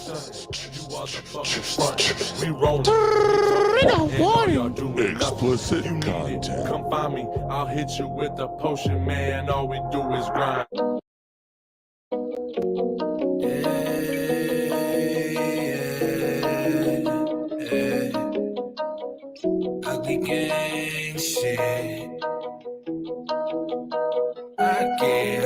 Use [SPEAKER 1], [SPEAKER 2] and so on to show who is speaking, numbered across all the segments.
[SPEAKER 1] You are the fucking front. We rolling. And all y'all doing
[SPEAKER 2] Explicit
[SPEAKER 1] nothing. You need it.
[SPEAKER 2] content.
[SPEAKER 1] Come find me. I'll hit you with the potion, man. All we do is grind. Ugly gang shit. I get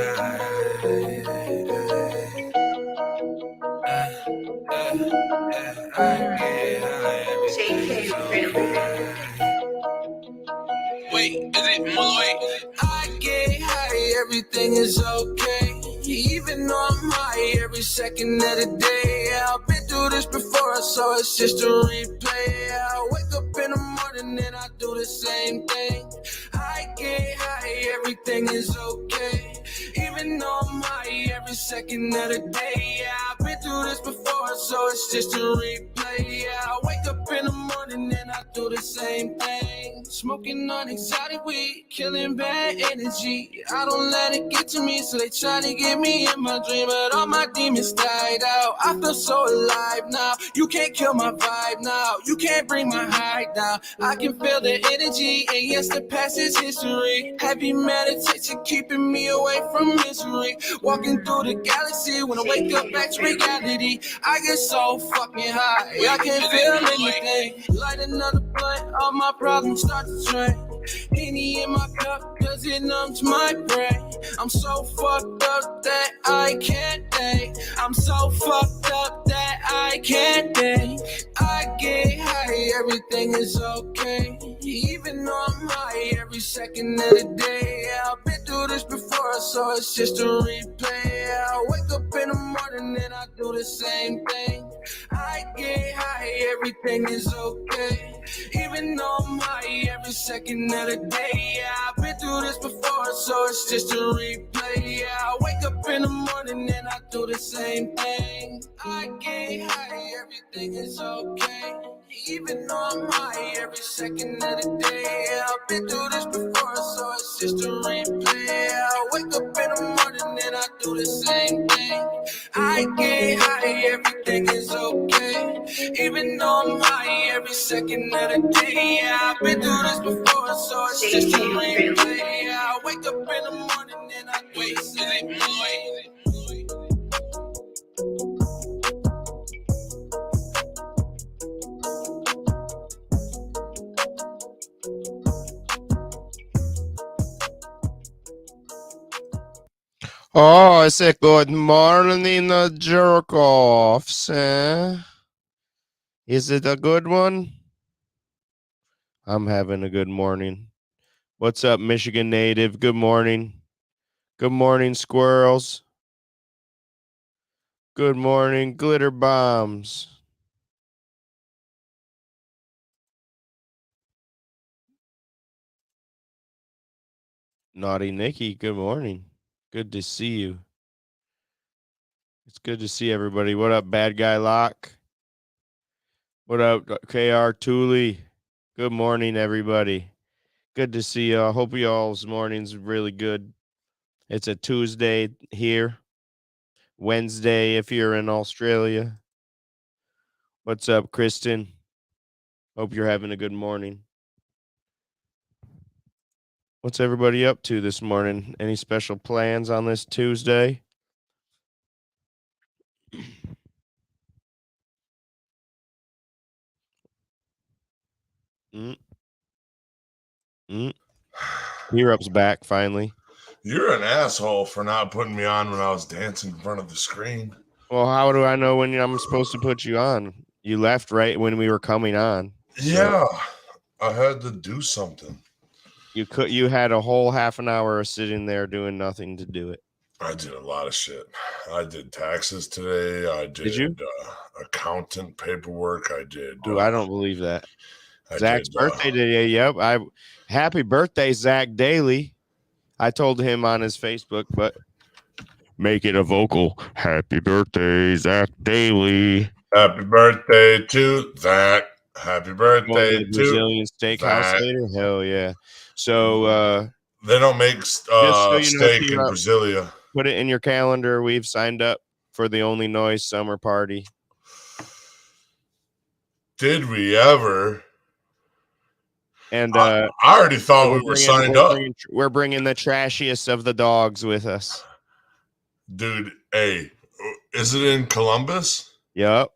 [SPEAKER 1] Wait, is it Malloy? I get high, everything is okay. Even though I'm high every second of the day. I've been through this before, so it's just a replay. I wake up in the morning and I do the same thing. I get high, everything is okay. Even though I'm high every second of the day. I've been through this before, so it's just a replay. I wake up in the morning and I do the same thing. Smoking on exotic weed, killing bad energy. I don't let it get to me, so they try to get me in my dream, but all my demons died out. I feel so alive now. You can't kill my vibe now. You can't bring my high down. I can feel the energy, and yes, the past is history. Heavy meditation keeping me away from misery. Walking through the galaxy, when I wake up back to reality, I get so fucking high, I can't feel anything. Light another blunt, all my problems start to drain. Henny in my cup, cause it numbs my brain. I'm so fucked up that I can't think. I'm so fucked up that I can't think. I get high, everything is okay. Even though I'm high every second of the day. I've been through this before, so it's just a replay. I wake up in the morning and I do the same thing. I get high, everything is okay. Even though I'm high every second of the day. I've been through this before, so it's just a replay. I wake up in the morning and I do the same thing. I get high, everything is okay. Even though I'm high every second of the day. I've been through this before, so it's just a replay. I wake up in the morning and I do the same thing. I get high, everything is okay. Even though I'm high every second of the day. I've been through this before, so it's just a replay. I wake up in the morning and I do the same thing.
[SPEAKER 3] Oh, I said good morning, jerk-offs, eh? Is it a good one? I'm having a good morning. What's up, Michigan native? Good morning. Good morning, squirrels. Good morning, glitter bombs. Naughty Nikki, good morning. Good to see you. It's good to see everybody. What up, Bad Guy Lock? What up, KR Tooley? Good morning, everybody. Good to see you. I hope y'all's morning's really good. It's a Tuesday here. Wednesday if you're in Australia. What's up, Kristen? Hope you're having a good morning. What's everybody up to this morning? Any special plans on this Tuesday? Hear-Up's back finally.
[SPEAKER 2] You're an asshole for not putting me on when I was dancing in front of the screen.
[SPEAKER 3] Well, how do I know when I'm supposed to put you on? You left right when we were coming on.
[SPEAKER 2] Yeah, I had to do something.
[SPEAKER 3] You had a whole half an hour sitting there doing nothing to do it.
[SPEAKER 2] I did a lot of shit. I did taxes today. I did
[SPEAKER 3] you?
[SPEAKER 2] Accountant paperwork. I did.
[SPEAKER 3] Oh, I don't believe that.
[SPEAKER 2] I
[SPEAKER 3] Zach's
[SPEAKER 2] did,
[SPEAKER 3] birthday today. Yep. Happy birthday, Zach Daly. I told him on his Facebook, but make it a vocal. Happy birthday, Zach Daly.
[SPEAKER 2] Happy birthday to Zach. Happy birthday
[SPEAKER 3] to the Brazilian steakhouse later. Hell yeah! So
[SPEAKER 2] they don't make steak in Brasilia.
[SPEAKER 3] Put it in your calendar. We've signed up for the Only Noise summer party.
[SPEAKER 2] Did we ever?
[SPEAKER 3] And
[SPEAKER 2] I already thought we were signed up.
[SPEAKER 3] We're bringing the trashiest of the dogs with us.
[SPEAKER 2] Dude, hey, is it in Columbus?
[SPEAKER 3] Yep.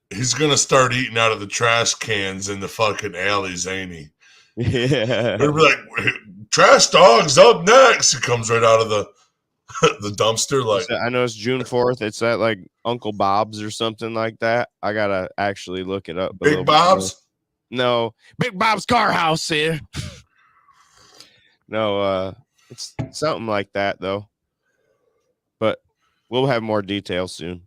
[SPEAKER 2] He's going to start eating out of the trash cans in the fucking alleys, ain't he?
[SPEAKER 3] Yeah.
[SPEAKER 2] They're like, trash dogs up next. He comes right out of the dumpster. Like,
[SPEAKER 3] I know it's June 4th. It's at like Uncle Bob's or something like that. I got to actually look it up.
[SPEAKER 2] Big Bob's?
[SPEAKER 3] No, Big Bob's Car House here. No, it's something like that though. But we'll have more details soon.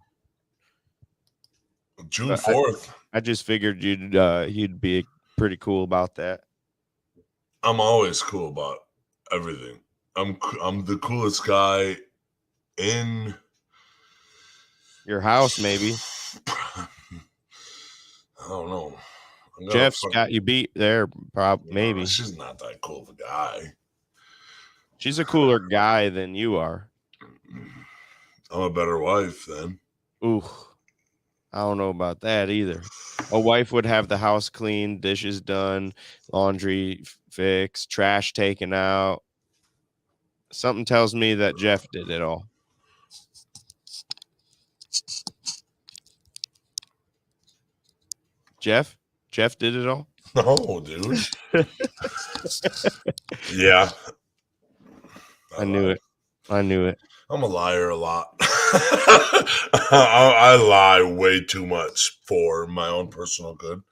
[SPEAKER 2] June 4th.
[SPEAKER 3] I just figured you'd be pretty cool about that.
[SPEAKER 2] I'm always cool about everything. I'm the coolest guy in
[SPEAKER 3] your house, maybe.
[SPEAKER 2] I don't know.
[SPEAKER 3] Jeff's got you beat there, maybe.
[SPEAKER 2] She's not that cool of a guy.
[SPEAKER 3] She's a cooler guy than you are.
[SPEAKER 2] I'm a better wife then.
[SPEAKER 3] Ooh, I don't know about that either. A wife would have the house cleaned, dishes done, laundry fixed, trash taken out. Something tells me that Jeff did it all. Jeff did it all?
[SPEAKER 2] No, dude. Yeah.
[SPEAKER 3] I knew it.
[SPEAKER 2] I'm a liar a lot. I lie way too much for my own personal good.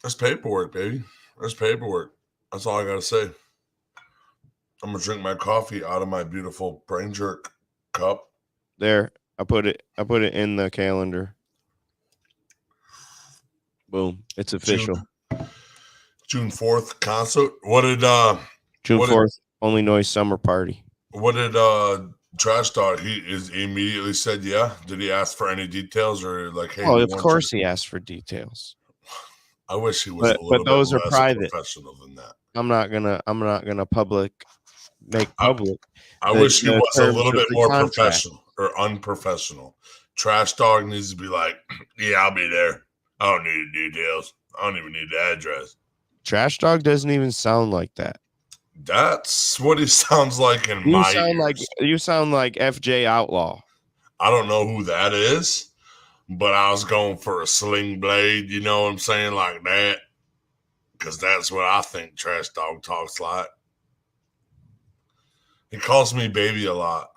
[SPEAKER 2] There's paperwork, baby. There's paperwork. That's all I gotta say. I'm gonna drink my coffee out of my beautiful brain jerk cup.
[SPEAKER 3] There, I put it in the calendar. Boom! It's official.
[SPEAKER 2] June 4th concert. What did
[SPEAKER 3] June 4th Only Noise Summer Party?
[SPEAKER 2] What did Trash Dog? He immediately said yeah. Did he ask for any details or like? Hey,
[SPEAKER 3] of course he asked for details.
[SPEAKER 2] I wish he was,
[SPEAKER 3] but those are private.
[SPEAKER 2] Professional than that.
[SPEAKER 3] I'm not gonna make public.
[SPEAKER 2] I wish he was a little bit more professional or unprofessional. Trash Dog needs to be like, yeah, I'll be there. I don't need the details. I don't even need the address.
[SPEAKER 3] Trash Dog doesn't even sound like that.
[SPEAKER 2] That's what he sounds like in my ears.
[SPEAKER 3] You sound like FJ Outlaw.
[SPEAKER 2] I don't know who that is, but I was going for a Sling Blade, you know what I'm saying, like that. Because that's what I think Trash Dog talks like. He calls me baby a lot.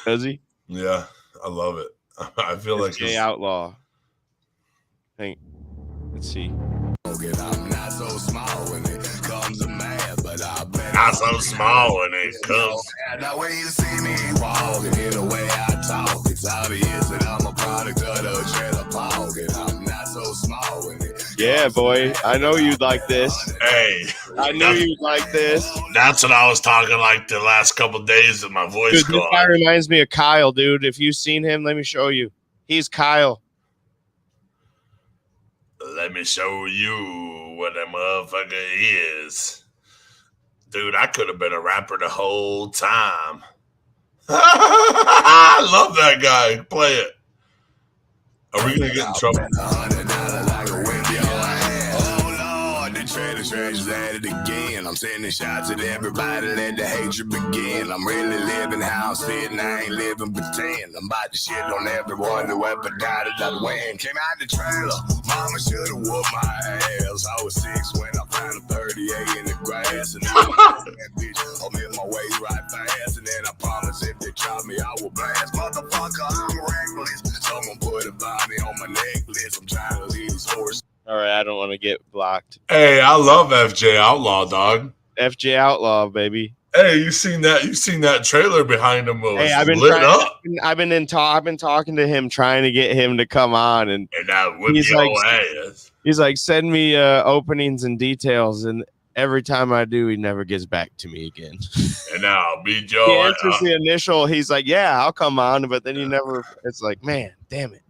[SPEAKER 3] Does he?
[SPEAKER 2] Yeah, I love it. I feel like
[SPEAKER 3] FJ Outlaw. Hey, let's see.
[SPEAKER 1] I'm not so small when it comes to man, but I bet
[SPEAKER 2] not so small when it comes.
[SPEAKER 1] Now when you see me walking, hear the way I talk, it's obvious that I'm a product of the trailer park, and I'm not so small when it.
[SPEAKER 3] Yeah, boy, I know you'd like this.
[SPEAKER 2] Hey,
[SPEAKER 3] I knew you'd like this.
[SPEAKER 2] That's what I was talking like the last couple of days of my voice.
[SPEAKER 3] Dude, this guy reminds me of Kyle, dude. If you've seen him, let me show you. He's Kyle.
[SPEAKER 2] Let me show you what that motherfucker is. Dude, I could have been a rapper the whole time. I love that guy. Play it. Are we going to get in trouble?
[SPEAKER 1] Treasures at it again. I'm sending shots at everybody, let the hatred begin. I'm really living how I'm sitting, I ain't living pretend. I'm about to shit on everyone who ever doubted I'd win. Came out the trailer, mama should've whooped my ass. I was 6 when I found a 38 in the grass. And then I'm in my way right fast. And then I promise if they try me, I will blast. Motherfucker, I'm reckless. Someone put a Bobby on my necklace. I'm trying to leave these horses.
[SPEAKER 3] All right, I don't want to get blocked.
[SPEAKER 2] Hey, I love FJ Outlaw, dog.
[SPEAKER 3] FJ Outlaw, baby.
[SPEAKER 2] Hey, you seen that? You seen that trailer behind him?
[SPEAKER 3] Hey, I've been talking to him, trying to get him to come on, and he's like, send me openings and details, and every time I do, he never gets back to me again.
[SPEAKER 2] And I'll be Joe.
[SPEAKER 3] He answers the initial. He's like, yeah, I'll come on, but then he never. It's like, man, damn it.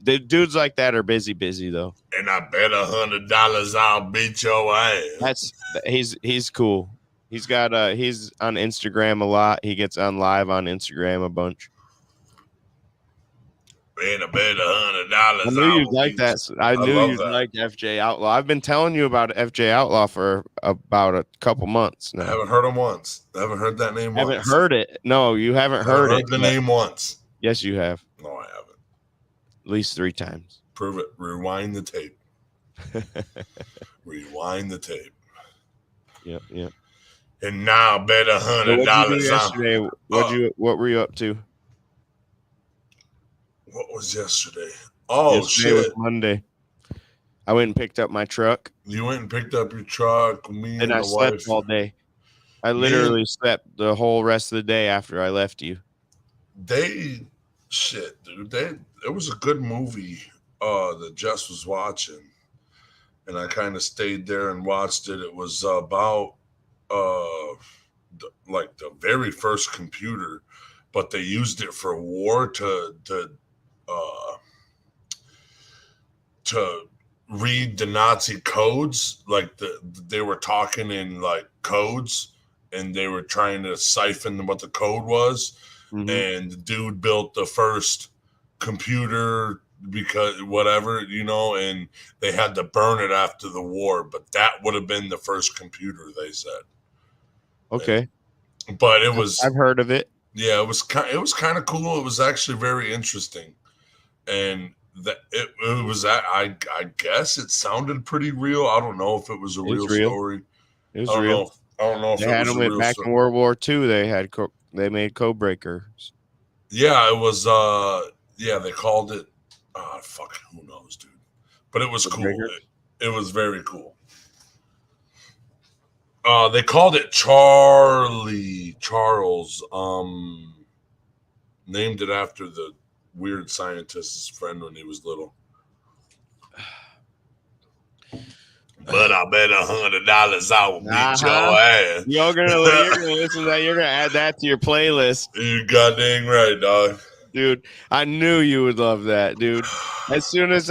[SPEAKER 3] The dudes like that are busy though.
[SPEAKER 2] And I bet $100 I'll beat your ass.
[SPEAKER 3] He's cool. He's got he's on Instagram a lot. He gets on live on Instagram a bunch.
[SPEAKER 2] Ain't a bet $100.
[SPEAKER 3] I knew you'd like that. I knew
[SPEAKER 2] love
[SPEAKER 3] you'd
[SPEAKER 2] that.
[SPEAKER 3] like FJ Outlaw. I've been telling you about FJ Outlaw for about a couple months now.
[SPEAKER 2] I haven't heard him once. I haven't heard that name
[SPEAKER 3] Haven't
[SPEAKER 2] once.
[SPEAKER 3] heard it. No, you haven't heard it.
[SPEAKER 2] The name once.
[SPEAKER 3] Yes, you have.
[SPEAKER 2] No, I haven't.
[SPEAKER 3] At least 3 times.
[SPEAKER 2] Prove it. Rewind the tape. Rewind the tape.
[SPEAKER 3] Yep.
[SPEAKER 2] And now bet $100.
[SPEAKER 3] What did you do yesterday? What were you up to?
[SPEAKER 2] What was yesterday? Oh,
[SPEAKER 3] yesterday was
[SPEAKER 2] shit.
[SPEAKER 3] Monday. I went and picked up my truck.
[SPEAKER 2] You went and picked up your truck. Me and
[SPEAKER 3] I
[SPEAKER 2] the
[SPEAKER 3] slept
[SPEAKER 2] wife.
[SPEAKER 3] all day. I literally slept the whole rest of the day after I left you.
[SPEAKER 2] Shit, dude. It was a good movie that Jess was watching. And I kind of stayed there and watched it. It was about the very first computer, but they used it for war to read the Nazi codes. Like they were talking in like codes, and they were trying to siphon what the code was. Mm-hmm. And the dude built the first computer because whatever, and they had to burn it after the war, but that would have been the first computer, they said.
[SPEAKER 3] Okay.
[SPEAKER 2] But it was,
[SPEAKER 3] I've heard of it.
[SPEAKER 2] Yeah, it was kind of cool. It was actually very interesting. And that it was, I guess it sounded pretty real. I don't know if it was a real story.
[SPEAKER 3] It was real.
[SPEAKER 2] I don't know if
[SPEAKER 3] they
[SPEAKER 2] it
[SPEAKER 3] had
[SPEAKER 2] was
[SPEAKER 3] them back in World War II. They made code breakers.
[SPEAKER 2] Yeah, it was. They called it. Who knows, dude? But it was cool. It was very cool. They called it Charles. Named it after the weird scientist's friend when he was little. But I bet $100 I will beat your ass.
[SPEAKER 3] You're gonna listen to that. You're gonna add that to your playlist.
[SPEAKER 2] You goddamn right, dog.
[SPEAKER 3] Dude, I knew you would love that, dude. As soon as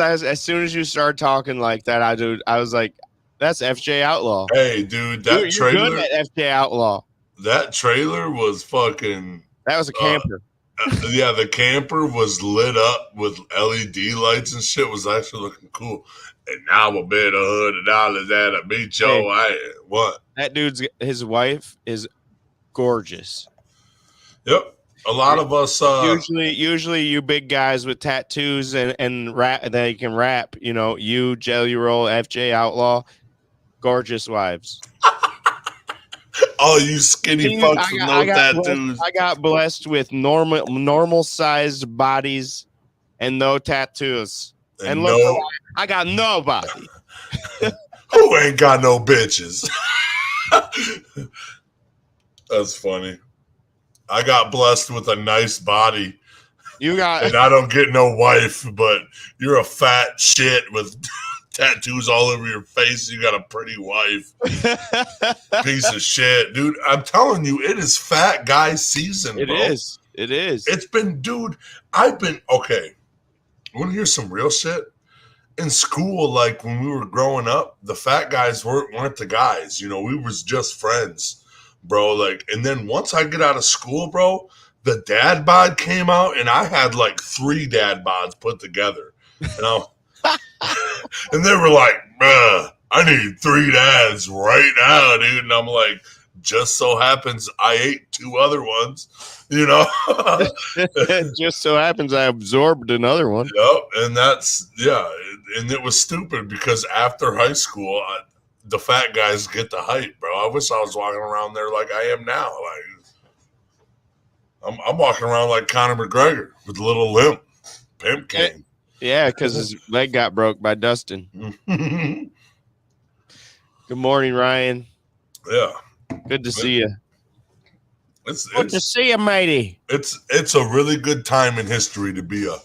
[SPEAKER 3] you started talking like that, I was like, that's FJ Outlaw.
[SPEAKER 2] Hey, dude,
[SPEAKER 3] you're good at FJ Outlaw.
[SPEAKER 2] That trailer was fucking.
[SPEAKER 3] That was a camper.
[SPEAKER 2] Yeah, the camper was lit up with LED lights and shit. Was actually looking cool. And now we'll bet $100 at a beach. What?
[SPEAKER 3] That his wife is gorgeous.
[SPEAKER 2] Yep. A lot of us
[SPEAKER 3] usually you big guys with tattoos and rap that you can rap, you Jelly Roll, FJ Outlaw, gorgeous wives.
[SPEAKER 2] Oh, you skinny fucks with no tattoos.
[SPEAKER 3] I got blessed with normal sized bodies and no tattoos. And look, I got nobody.
[SPEAKER 2] Who ain't got no bitches? That's funny. I got blessed with a nice body. And I don't get no wife, but you're a fat shit with tattoos all over your face. You got a pretty wife. Piece of shit. Dude, I'm telling you, it is fat guy season, bro.
[SPEAKER 3] It is.
[SPEAKER 2] It's been, dude, okay. Want to hear some real shit? In school, like when we were growing up, the fat guys weren't the guys. We was just friends, bro. Like, and then once I get out of school, bro, the dad bod came out, and I had like 3 dad bods put together. And they were like, bruh, I need 3 dads right now, dude. And I'm like, just so happens I ate 2 other ones,
[SPEAKER 3] Just so happens I absorbed another one.
[SPEAKER 2] Yep. And and it was stupid because after high school, the fat guys get the hype, bro. I wish I was walking around there like I am now. Like I'm walking around like Conor McGregor with a little limp. Pimp game.
[SPEAKER 3] Yeah, because his leg got broke by Dustin. Good morning, Ryan.
[SPEAKER 2] Yeah.
[SPEAKER 3] Good to see you.
[SPEAKER 2] Good
[SPEAKER 3] to see you, matey.
[SPEAKER 2] It's a really good time in history to be a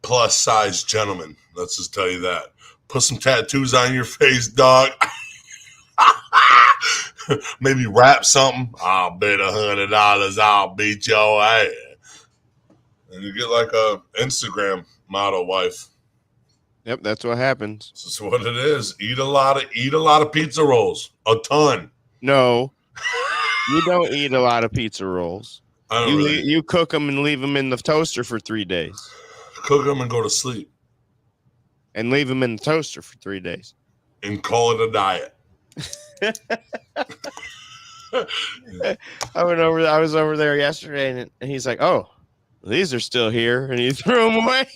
[SPEAKER 2] plus size gentleman. Let's just tell you that. Put some tattoos on your face, dog. Maybe rap something. I'll bet $100 I'll beat your ass. And you get like a Instagram model wife.
[SPEAKER 3] Yep, that's what happens.
[SPEAKER 2] This is what it is. Eat a lot of pizza rolls. A ton.
[SPEAKER 3] No. You don't eat a lot of pizza rolls.
[SPEAKER 2] I don't
[SPEAKER 3] You cook them and leave them in the toaster for 3 days.
[SPEAKER 2] Cook them and go to sleep.
[SPEAKER 3] And leave them in the toaster for 3 days.
[SPEAKER 2] And call it a diet.
[SPEAKER 3] I was over there yesterday, and he's like, "Oh, these are still here," and he threw them away.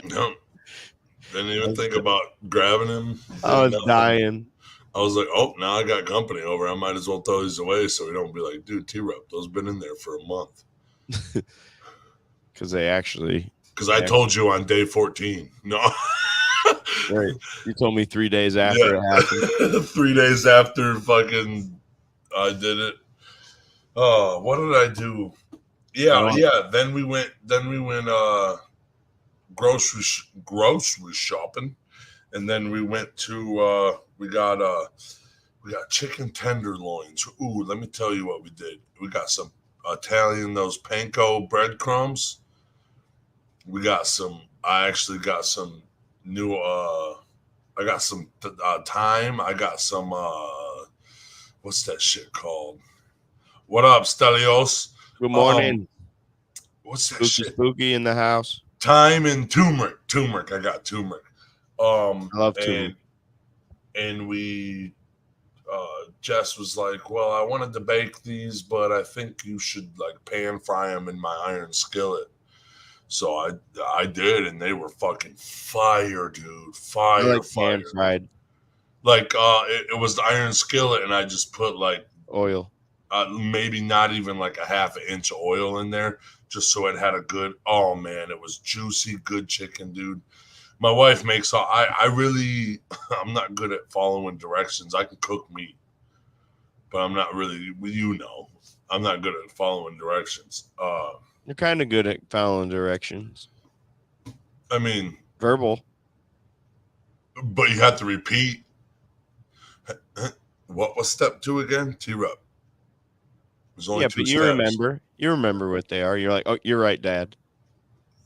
[SPEAKER 2] No, didn't even think about grabbing him.
[SPEAKER 3] I was dying.
[SPEAKER 2] I was like, "Oh, now I got company over. I might as well throw these away so we don't be like, dude, T-Rep, those been in there for a month."
[SPEAKER 3] Because
[SPEAKER 2] I told you on day 14. No.
[SPEAKER 3] Right. You told me 3 days after it happened.
[SPEAKER 2] 3 days after fucking I did it. Oh, what did I do? Yeah. Then we went grocery shopping, and then we went to we got chicken tenderloins. Ooh, let me tell you what we did. We got some Italian, those panko breadcrumbs. I actually got some new I got some thyme. I got some what's that shit called? What up, Stelios?
[SPEAKER 3] Good morning.
[SPEAKER 2] What's that
[SPEAKER 3] Spooky,
[SPEAKER 2] shit?
[SPEAKER 3] spooky in the house.
[SPEAKER 2] Thyme and turmeric. I got turmeric.
[SPEAKER 3] I love turmeric.
[SPEAKER 2] And we Jess was like, "Well, I wanted to bake these, but I think you should like pan fry them in my iron skillet." So I did, and they were fucking fire, dude. Fire.
[SPEAKER 3] Pan fried.
[SPEAKER 2] Like it was the iron skillet, and I just put like
[SPEAKER 3] oil.
[SPEAKER 2] Maybe not even like a half an inch of oil in there, just so it had a good. Oh man, it was juicy, good chicken, dude. My wife makes all. I'm not good at following directions. I can cook meat, but I'm not really. I'm not good at following directions.
[SPEAKER 3] You're kind of good at following directions.
[SPEAKER 2] I mean,
[SPEAKER 3] verbal,
[SPEAKER 2] but you have to repeat. What was step 2 again? T-Rep. There's only 2
[SPEAKER 3] but
[SPEAKER 2] steps.
[SPEAKER 3] You remember what they are. You're like, "Oh, you're right, Dad."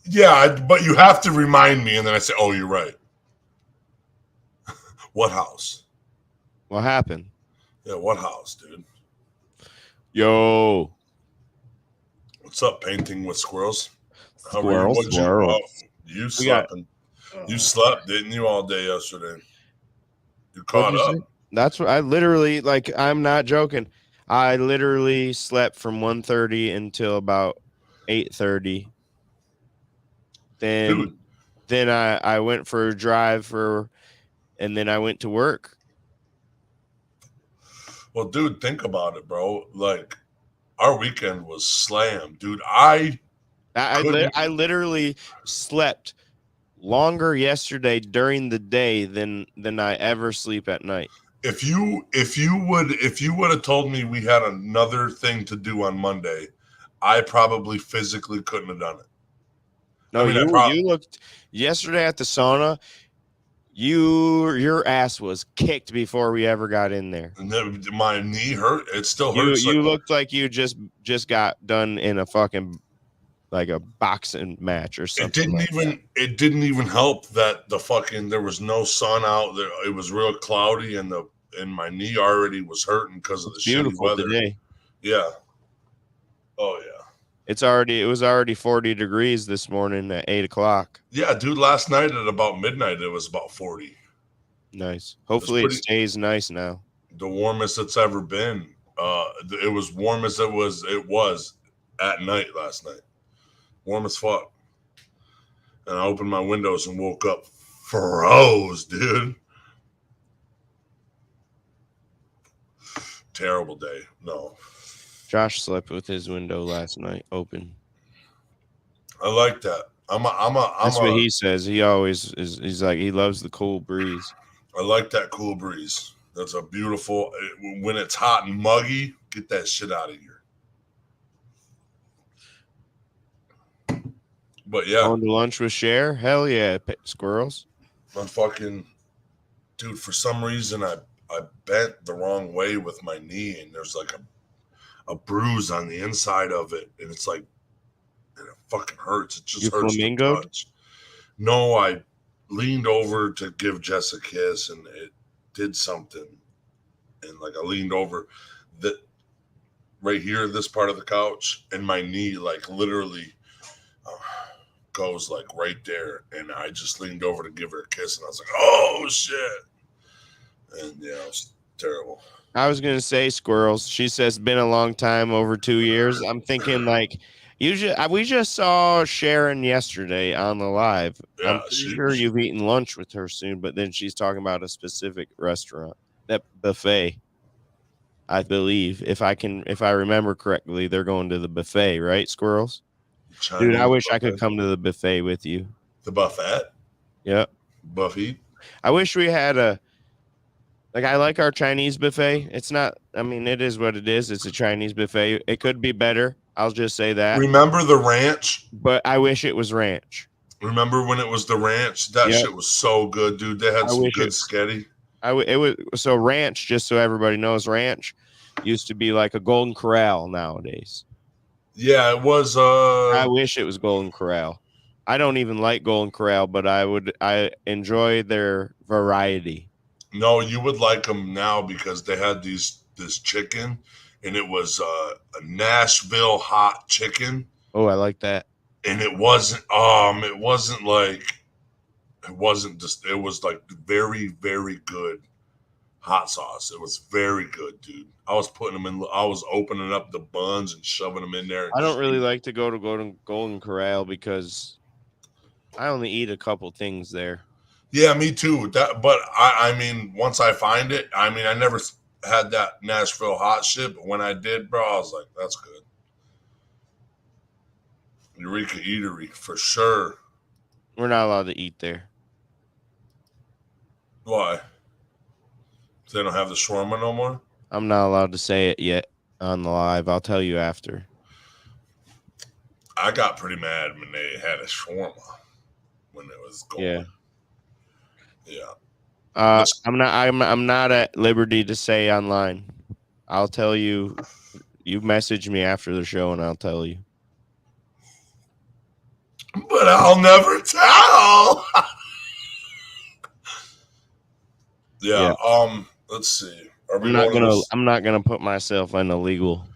[SPEAKER 2] Yeah, but you have to remind me, and then I say, "Oh, you're right." What house?
[SPEAKER 3] What happened?
[SPEAKER 2] Yeah, what house, dude?
[SPEAKER 3] Yo.
[SPEAKER 2] What's up, painting with squirrels?
[SPEAKER 3] Squirrels.
[SPEAKER 2] You slept. You slept, didn't you, all day yesterday? You caught up.
[SPEAKER 3] That's what I literally, like, I'm not joking. I literally slept from 1:30 until about 8:30. Then I went for a drive and then I went to work.
[SPEAKER 2] Well, dude, think about it, bro. Like, our weekend was slammed, dude. I
[SPEAKER 3] literally slept longer yesterday during the day than I ever sleep at night.
[SPEAKER 2] If you would have told me we had another thing to do on Monday, I probably physically couldn't have done it.
[SPEAKER 3] No, you looked yesterday at the sauna. Your ass was kicked before we ever got in there.
[SPEAKER 2] My knee hurt. It still hurts.
[SPEAKER 3] You looked like you just got done in a fucking like a boxing match or something.
[SPEAKER 2] It didn't even help that there was no sun out there. It was real cloudy, and my knee already was hurting because of the shitty weather
[SPEAKER 3] today.
[SPEAKER 2] Yeah. Oh yeah.
[SPEAKER 3] It was already 40 degrees this morning at 8 o'clock.
[SPEAKER 2] Yeah, dude. Last night at about midnight, it was about 40.
[SPEAKER 3] Nice. Hopefully it stays nice now.
[SPEAKER 2] The warmest it's ever been. It was warm as it was at night last night. Warm as fuck. And I opened my windows and woke up froze, dude. Terrible day. No.
[SPEAKER 3] Josh slept with his window last night open.
[SPEAKER 2] I like that. That's
[SPEAKER 3] what he says. He always is. He's like, he loves the cool breeze.
[SPEAKER 2] I like that cool breeze. That's a beautiful. When it's hot and muggy, get that shit out of here. But yeah,
[SPEAKER 3] going to lunch with Cher. Hell yeah, squirrels.
[SPEAKER 2] I'm fucking dude. For some reason, I bent the wrong way with my knee, and there's like a bruise on the inside of it, and it's like, and it fucking hurts. It just hurts to touch. No, I leaned over to give Jess a kiss, and it did something, and like I leaned over right here, this part of the couch, and my knee like literally goes like right there, and I just leaned over to give her a kiss, and I was like, "Oh shit!" And yeah, it was terrible.
[SPEAKER 3] I was gonna say squirrels. She says been a long time, over 2 years. I'm thinking like we just saw Sharon yesterday on the live.
[SPEAKER 2] Yeah,
[SPEAKER 3] I'm pretty sure you've eaten lunch with her soon, but then she's talking about a specific restaurant, that buffet. I believe if I remember correctly, they're going to the buffet, right? Squirrels.
[SPEAKER 2] Chinese
[SPEAKER 3] Dude, I wish I
[SPEAKER 2] buffet.
[SPEAKER 3] could come to the buffet with you.
[SPEAKER 2] The buffet.
[SPEAKER 3] Yep.
[SPEAKER 2] Buffet.
[SPEAKER 3] I wish we had a. Like, I like our Chinese buffet. It's not, I mean, it is what it is. It's a Chinese buffet. It could be better. I'll just say that.
[SPEAKER 2] Remember the ranch?
[SPEAKER 3] But I wish it was ranch.
[SPEAKER 2] Remember when it was the ranch? That shit was so good, dude. They had some good sketty.
[SPEAKER 3] It was so ranch, just so everybody knows, ranch used to be like a Golden Corral nowadays.
[SPEAKER 2] Yeah, it was.
[SPEAKER 3] I wish it was Golden Corral. I don't even like Golden Corral, but I enjoy their variety.
[SPEAKER 2] No, you would like them now because they had this chicken, and it was a Nashville hot chicken.
[SPEAKER 3] Oh, I like that.
[SPEAKER 2] And it wasn't just, it was like very, very good hot sauce. It was very good, dude. I was opening up the buns and shoving them in there.
[SPEAKER 3] I don't really like to go to Golden Corral because I only eat a couple things there.
[SPEAKER 2] Yeah, me too. But I mean, once I find it, I mean, I never had that Nashville hot shit, but when I did, bro, I was like, that's good. Eureka Eatery, for sure.
[SPEAKER 3] We're not allowed to eat there.
[SPEAKER 2] Why? They don't have the shawarma no more?
[SPEAKER 3] I'm not allowed to say it yet on the live. I'll tell you after.
[SPEAKER 2] I got pretty mad when they had a shawarma when it was going.
[SPEAKER 3] Yeah.
[SPEAKER 2] Yeah.
[SPEAKER 3] I'm not at liberty to say online. I'll tell you. You message me after the show and I'll tell you.
[SPEAKER 2] But I'll never tell. Yeah. Let's see.
[SPEAKER 3] I'm not gonna put myself in the legal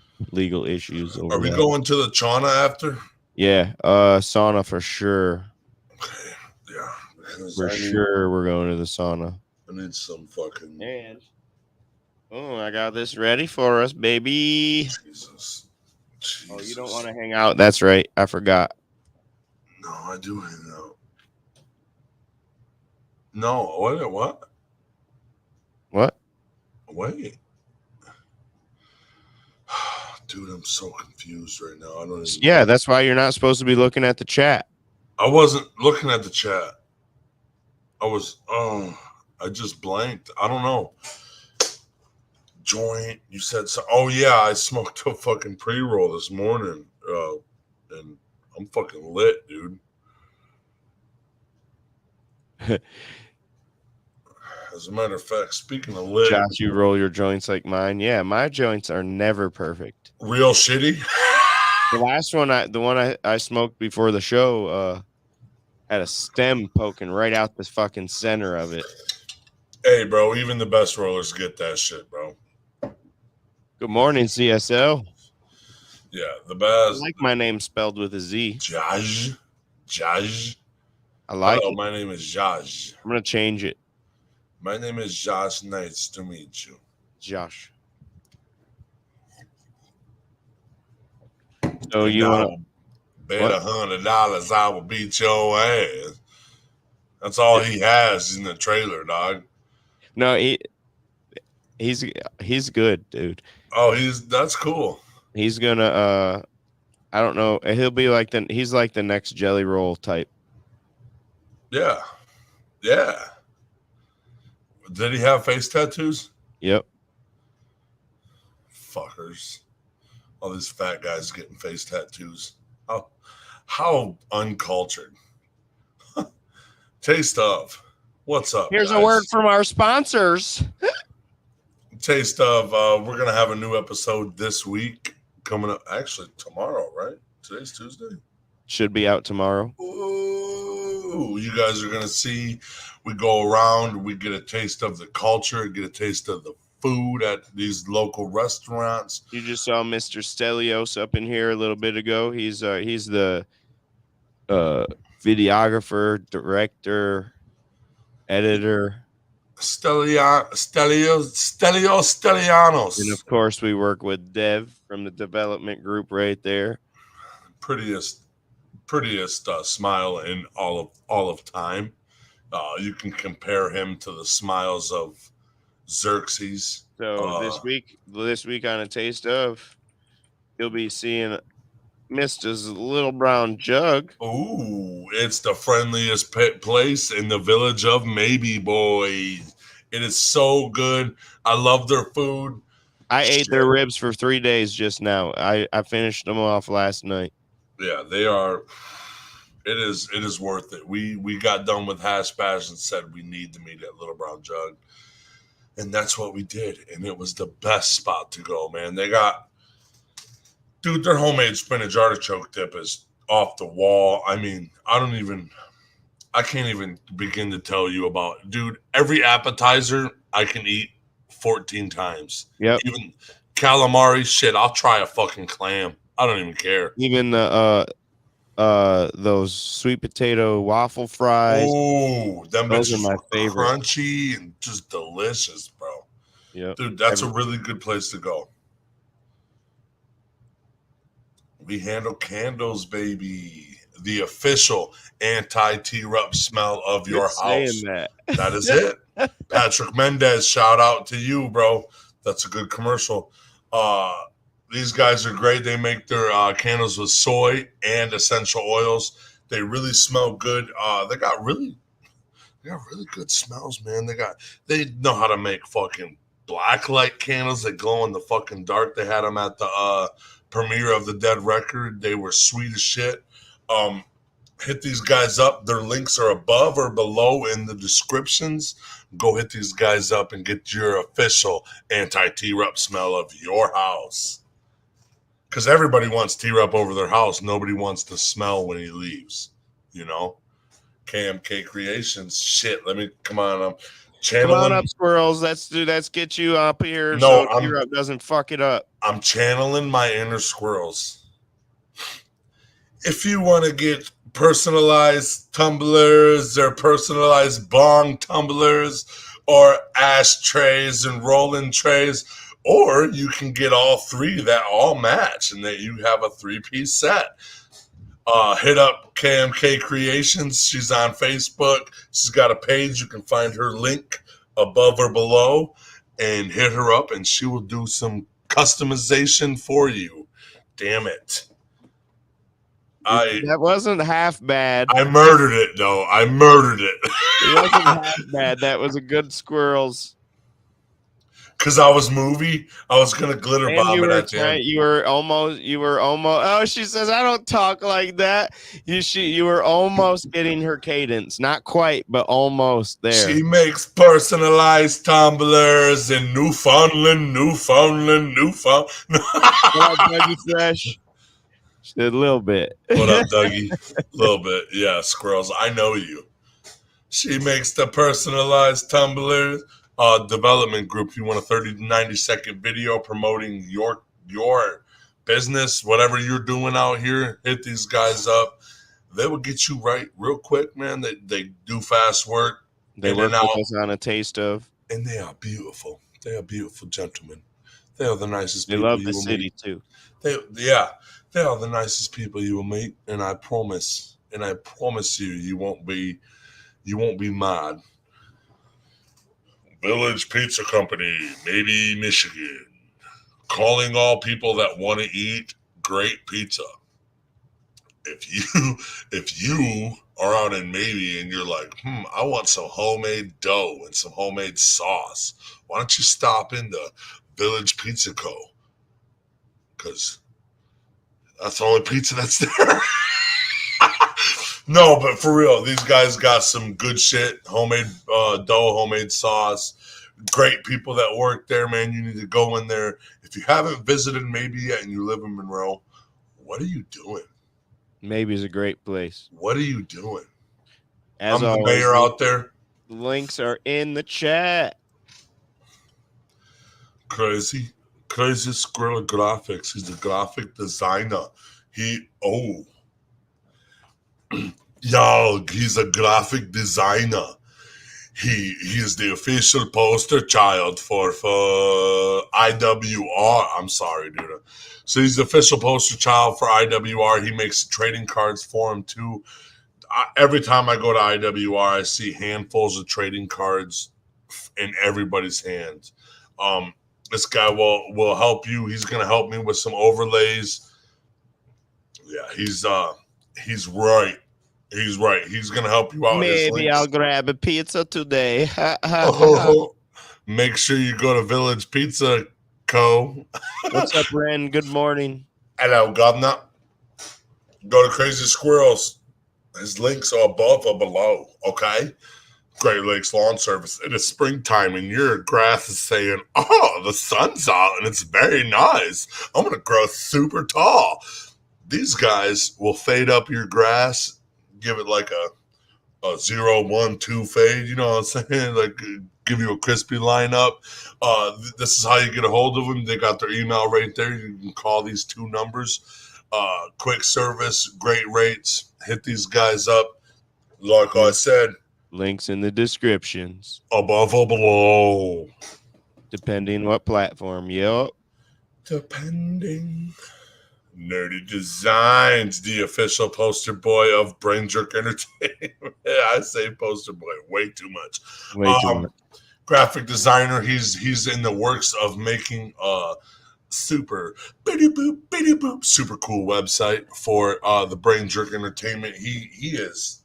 [SPEAKER 3] issues over
[SPEAKER 2] Are we
[SPEAKER 3] that.
[SPEAKER 2] going to the sauna after?
[SPEAKER 3] Yeah, sauna for sure.
[SPEAKER 2] Okay. Yeah.
[SPEAKER 3] For sure we're going to the sauna.
[SPEAKER 2] I need some fucking.
[SPEAKER 3] And I got this ready for us, baby.
[SPEAKER 2] Jesus.
[SPEAKER 3] Oh, you don't want to hang out? That's right. I forgot.
[SPEAKER 2] No, I do hang out. No, what?
[SPEAKER 3] What?
[SPEAKER 2] Wait. Dude, I'm so confused right now. I don't even
[SPEAKER 3] Yeah, that's why you're not supposed to be looking at the chat.
[SPEAKER 2] I wasn't looking at the chat. I just blanked. I don't know. Joint, you said so. Oh, yeah, I smoked a fucking pre-roll this morning. And I'm fucking lit, dude. As a matter of fact, speaking of lit.
[SPEAKER 3] Josh, you roll your joints like mine. Yeah, my joints are never perfect.
[SPEAKER 2] Real shitty?
[SPEAKER 3] The last one, the one I smoked before the show, had a stem poking right out the fucking center of it.
[SPEAKER 2] Hey, bro, even the best rollers get that shit, bro.
[SPEAKER 3] Good morning, CSL.
[SPEAKER 2] Yeah, the best.
[SPEAKER 3] I like my name spelled with a Z.
[SPEAKER 2] Jaj.
[SPEAKER 3] I like
[SPEAKER 2] Hello,
[SPEAKER 3] it.
[SPEAKER 2] my name is Jaj.
[SPEAKER 3] I'm going to change it.
[SPEAKER 2] My name is Josh. Nice to meet you.
[SPEAKER 3] Josh. So you want to
[SPEAKER 2] bet $100 I will beat your ass. That's all he has in the trailer, dog.
[SPEAKER 3] No, he's good, dude.
[SPEAKER 2] Oh, that's cool.
[SPEAKER 3] He's gonna I don't know. He'll be like he's like the next Jelly Roll type.
[SPEAKER 2] Yeah. Yeah. Did he have face tattoos?
[SPEAKER 3] Yep.
[SPEAKER 2] Fuckers. All these fat guys getting face tattoos. How uncultured. Taste of. What's up?
[SPEAKER 3] Here's
[SPEAKER 2] guys?
[SPEAKER 3] a word from our sponsors.
[SPEAKER 2] Taste of. We're gonna have a new episode this week coming up. Actually, tomorrow, right? Today's Tuesday.
[SPEAKER 3] Should be out tomorrow.
[SPEAKER 2] Ooh, you guys are gonna see. We go around. We get a taste of the culture. Get a taste of the food at these local restaurants.
[SPEAKER 3] You just saw Mr. Stelios up in here a little bit ago. He's the videographer, director, editor. And
[SPEAKER 2] Stelianos.
[SPEAKER 3] of course, we work with Dev from the development group right there.
[SPEAKER 2] Prettiest smile in all of time. You can compare him to the smiles of Xerxes.
[SPEAKER 3] So this week on A Taste Of, you'll be seeing Mister's Little Brown Jug.
[SPEAKER 2] Ooh, it's the friendliest place in the village of Maybe Boys. It is so good. I love their food.
[SPEAKER 3] I ate their ribs for 3 days just now. I finished them off last night.
[SPEAKER 2] Yeah, they are. It is worth it. We got done with hash bash and said we need to meet at Little Brown Jug, and that's what we did. And it was the best spot to go, man. They got, dude, their homemade spinach artichoke dip is off the wall. I mean, I can't even begin to tell you about, dude. Every appetizer I can eat 14 times.
[SPEAKER 3] Yep.
[SPEAKER 2] Even calamari, shit. I'll try a fucking clam. I don't even care.
[SPEAKER 3] Even those sweet potato waffle fries.
[SPEAKER 2] Oh, them
[SPEAKER 3] those
[SPEAKER 2] bitches
[SPEAKER 3] are my favorite.
[SPEAKER 2] Crunchy and just delicious, bro.
[SPEAKER 3] Yeah,
[SPEAKER 2] dude, that's a really good place to go. We handle candles, baby. The official anti-T-Rup smell of your house. That is it. Patrick Mendez, shout out to you, bro. That's a good commercial. These guys are great. They make their candles with soy and essential oils. They really smell good. They got really good smells, man. They know how to make fucking black light candles that glow in the fucking dark. They had them at the premiere of the Dead record. They were sweet as shit. Hit these guys up. Their links are above or below in the descriptions. Go hit these guys up and get your official anti-T-Rup smell of your house. Because everybody wants T-Rup over their house. Nobody wants the smell when he leaves. You know? KMK Creations. Shit, let me, come on.
[SPEAKER 3] Come on up, squirrels. Let's get you up here so T-Rup doesn't fuck it up.
[SPEAKER 2] I'm channeling my inner squirrels. If you want to get personalized tumblers or personalized bong tumblers or ashtrays and rolling trays, or you can get all three that all match and that you have a 3-piece set. Hit up KMK Creations. She's on Facebook. She's got a page. You can find her link above or below and hit her up and she will do some customization for you. Damn it.
[SPEAKER 3] That wasn't half bad.
[SPEAKER 2] I murdered it, though. I murdered it.
[SPEAKER 3] It wasn't half bad. That was a good squirrels.
[SPEAKER 2] Because I was movie. I was going to glitter bomb it at the end.
[SPEAKER 3] You were almost. Oh, she says, I don't talk like that. You were almost getting her cadence. Not quite, but almost there.
[SPEAKER 2] She makes personalized tumblers in Newfoundland.
[SPEAKER 3] What up, Dougie Fresh? She did a little bit.
[SPEAKER 2] What up, Dougie? A little bit. Yeah, squirrels. I know you. She makes the personalized tumblers. Development group. You want a 30 to 90 second video promoting your business, whatever you're doing out here, hit these guys up. They will get you right real quick, man. They do fast work.
[SPEAKER 3] They work with us on A Taste Of.
[SPEAKER 2] And they are beautiful. They are beautiful gentlemen. They are the nicest
[SPEAKER 3] people. They love the city too.
[SPEAKER 2] They are the nicest people you will meet, and I promise you won't be mad. Village Pizza Company, maybe Michigan, calling all people that want to eat great pizza. If you are out in maybe and you're like, I want some homemade dough and some homemade sauce, why don't you stop into Village Pizza Co? Because that's the only pizza that's there. No, but for real, these guys got some good shit. Homemade dough, homemade sauce. Great people that work there, man. You need to go in there. If you haven't visited maybe yet and you live in Monroe, what are you doing?
[SPEAKER 3] Maybe is a great place.
[SPEAKER 2] What are you doing?
[SPEAKER 3] As
[SPEAKER 2] I'm
[SPEAKER 3] always,
[SPEAKER 2] the mayor out there.
[SPEAKER 3] Links are in the chat.
[SPEAKER 2] Crazy Squirrel Graphics. He's a graphic designer. Yo, he's a graphic designer. He is the official poster child for IWR. I'm sorry, dude. So he's the official poster child for IWR. He makes trading cards for him too. Every time I go to IWR, I see handfuls of trading cards in everybody's hands. This guy will help you. He's gonna help me with some overlays. Yeah, he's right. He's right. He's gonna help you out.
[SPEAKER 3] Maybe I'll grab a pizza today.
[SPEAKER 2] Make sure you go to Village Pizza Co.
[SPEAKER 3] What's up, Ren? Good morning.
[SPEAKER 2] Hello, Governor. Go to Crazy Squirrels. His links are above or below. Okay. Great Lakes Lawn Service. It is springtime and your grass is saying, "Oh, the sun's out and it's very nice. I'm gonna grow super tall." These guys will fade up your grass. Give it like a 0-1-2 fade, you know what I'm saying? Like give you a crispy lineup. This is how you get a hold of them. They got their email right there. You can call these two numbers. Quick service, great rates. Hit these guys up. Like I said,
[SPEAKER 3] links in the descriptions.
[SPEAKER 2] Above or below.
[SPEAKER 3] Depending what platform. Yep.
[SPEAKER 2] Depending. Nerdy Designs, the official poster boy of Brain Jerk Entertainment. I say poster boy way too much.
[SPEAKER 3] Way too much.
[SPEAKER 2] Graphic designer. He's in the works of making a super super cool website for the Brain Jerk Entertainment. He has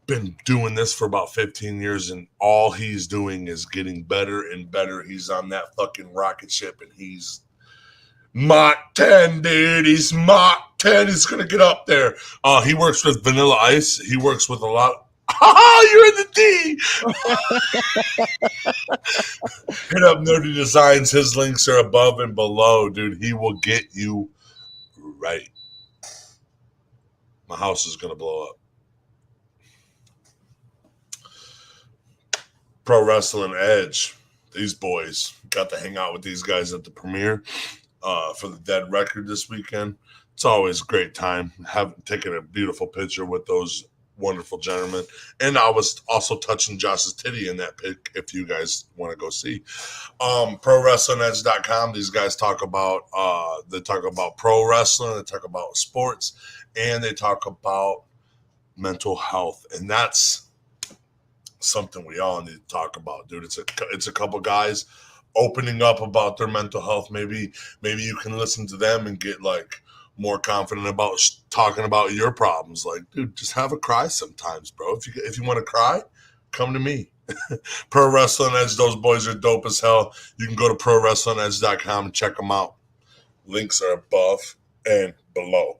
[SPEAKER 2] been doing this for about 15 years, and all he's doing is getting better and better. He's on that fucking rocket ship, and he's Mach 10, dude. He's Mach 10. He's going to get up there. He works with Vanilla Ice. He works with a lot. You're in the D. Hit up Nerdy Designs. His links are above and below, dude. He will get you right. My house is going to blow up. Pro Wrestling Edge. These boys got to hang out with these guys at the premiere. For the Dead record this weekend. It's always a great time. Taking a beautiful picture with those wonderful gentlemen. And I was also touching Josh's titty in that pic if you guys want to go see. ProWrestlingEdge.com. These guys talk about pro wrestling, they talk about sports, and they talk about mental health. And that's something we all need to talk about, dude. It's a couple guys opening up about their mental health. Maybe you can listen to them and get like more confident about talking about your problems. Like, dude, just have a cry sometimes, bro. If you want to cry, come to me. Pro Wrestling Edge, those boys are dope as hell. You can go to ProWrestlingEdge.com and check them out. Links are above and below.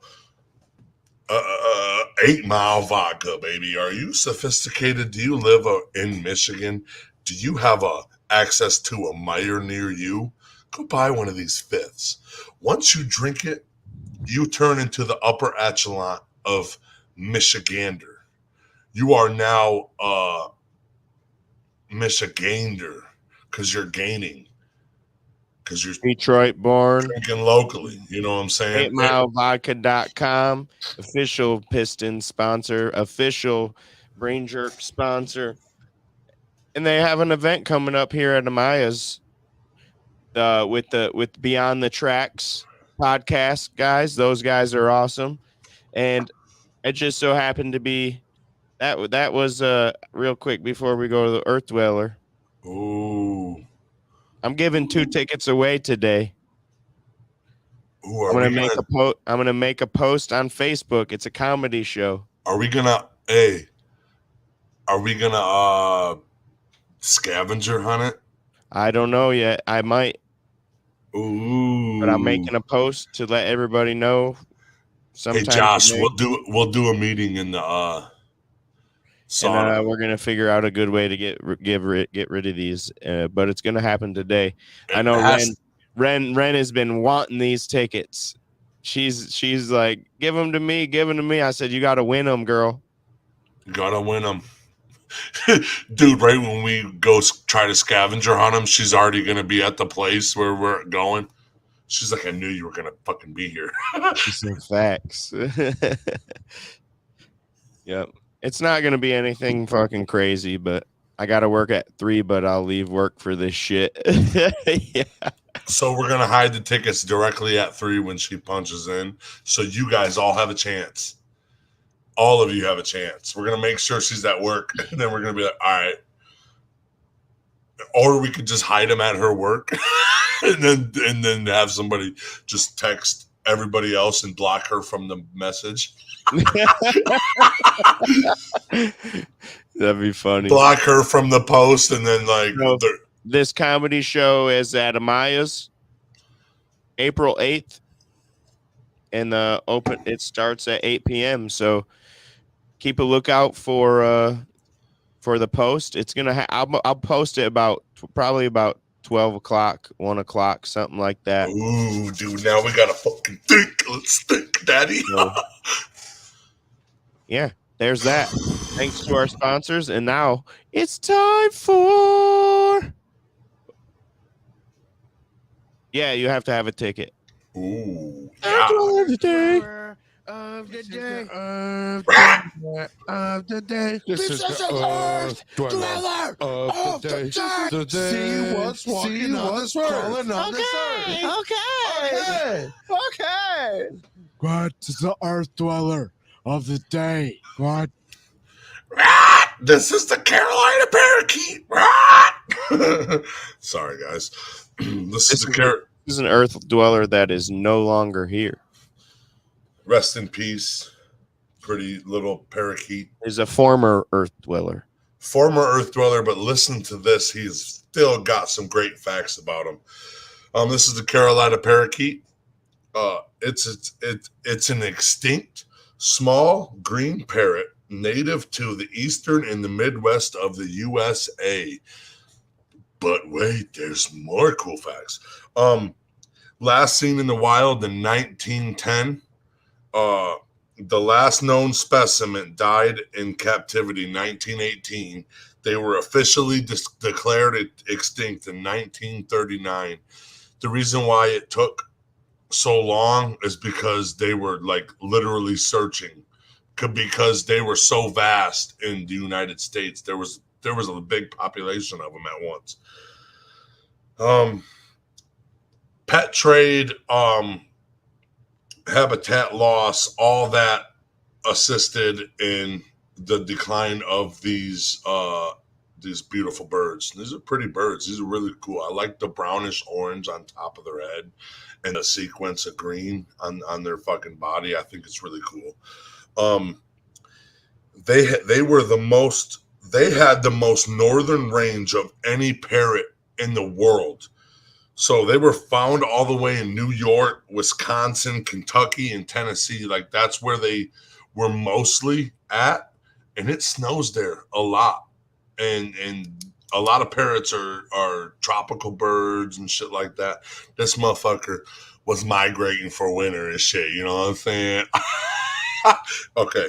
[SPEAKER 2] 8 Mile Vodka, baby. Are you sophisticated? Do you live in Michigan? Do you have access to a Meijer near you? Go buy one of these fifths. Once you drink it, you turn into the upper echelon of Michigander. You are now Michigander because you're gaining. Because you're
[SPEAKER 3] Detroit born.
[SPEAKER 2] Drinking locally. You know what I'm saying?
[SPEAKER 3] 8milevodka.com. Official Piston sponsor. Official Brain Jerk sponsor. And they have an event coming up here at Amaya's with Beyond the Tracks podcast guys. Those guys are awesome. And it just so happened to be that was real quick before we go to the Earth Dweller.
[SPEAKER 2] Ooh.
[SPEAKER 3] I'm giving 2 tickets away today.
[SPEAKER 2] Ooh,
[SPEAKER 3] I'm gonna make a post on Facebook. It's a comedy show.
[SPEAKER 2] Are we gonna scavenger hunt it?
[SPEAKER 3] I don't know yet. I might.
[SPEAKER 2] Ooh.
[SPEAKER 3] But I'm making a post to let everybody know.
[SPEAKER 2] Hey Josh, we'll do a meeting in the sauna.
[SPEAKER 3] And we're gonna figure out a good way to get rid of these. But it's gonna happen today. I know Ren has been wanting these tickets. She's like, give them to me. I said, you got to win them, girl.
[SPEAKER 2] You gotta win them. Dude, right when we go try to scavenger hunt them, she's already going to be at the place where we're going. She's like, I knew you were going to fucking be here.
[SPEAKER 3] She said facts. Yep. It's not going to be anything fucking crazy, but I got to work at 3, but I'll leave work for this shit. Yeah.
[SPEAKER 2] So we're going to hide the tickets directly at 3 when she punches in. So you guys all have a chance. All of you have a chance. We're going to make sure she's at work. And then we're going to be like, all right. Or we could just hide them at her work and then have somebody just text everybody else and block her from the message.
[SPEAKER 3] That'd be funny.
[SPEAKER 2] Block her from the post, and then like
[SPEAKER 3] this comedy show is at Amaya's April 8th, and it starts at 8 p.m. So keep a lookout for the post. It's gonna I'll post it probably about 12 o'clock, 1 o'clock, something like that.
[SPEAKER 2] Ooh, dude, now we gotta fucking think. Let's think, daddy.
[SPEAKER 3] Yeah, there's that. Thanks to our sponsors. And now it's time for... Yeah, you have to have a ticket.
[SPEAKER 2] Ooh, yeah.
[SPEAKER 3] Of the day. This is the Earth Dweller of the day.
[SPEAKER 1] See what's walking on this earth.
[SPEAKER 3] Okay.
[SPEAKER 1] What is the Earth Dweller of the day? What?
[SPEAKER 2] This is the Carolina Parakeet. Sorry, guys. This is
[SPEAKER 3] an Earth Dweller that is no longer here.
[SPEAKER 2] Rest in peace, pretty little parakeet.
[SPEAKER 3] He's a former Earth Dweller.
[SPEAKER 2] But listen to this. He's still got some great facts about him. This is the Carolina Parakeet. It's an extinct small green parrot native to the eastern and the Midwest of the USA. But wait, there's more cool facts. Last seen in the wild in 1910. The last known specimen died in captivity in 1918. They were officially declared extinct in 1939. The reason why it took so long is because they were like literally searching, because they were so vast in the United States. There was a big population of them at once. Pet trade, habitat loss, all that assisted in the decline of these beautiful birds. These are pretty birds. These are really cool. I like the brownish orange on top of their head and the sequence of green on their fucking body. I think it's really cool. They had the most northern range of any parrot in the world. So they were found all the way in New York, Wisconsin, Kentucky, and Tennessee. Like that's where they were mostly at. And it snows there a lot. And a lot of parrots are tropical birds and shit like that. This motherfucker was migrating for winter and shit. You know what I'm saying? Okay.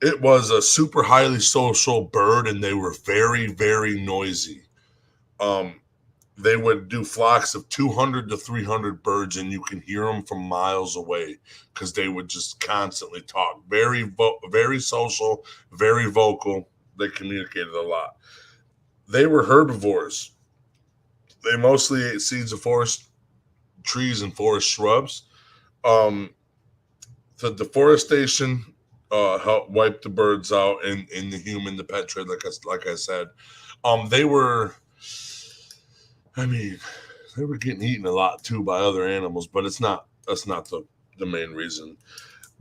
[SPEAKER 2] It was a super highly social bird, and they were very, very noisy. They would do flocks of 200 to 300 birds, and you can hear them from miles away because they would just constantly talk. Very, very social, very vocal. They communicated a lot. They were herbivores. They mostly ate seeds of forest trees and forest shrubs. The deforestation helped wipe the birds out in the pet trade, like I said. They were getting eaten a lot too by other animals, but that's not the main reason.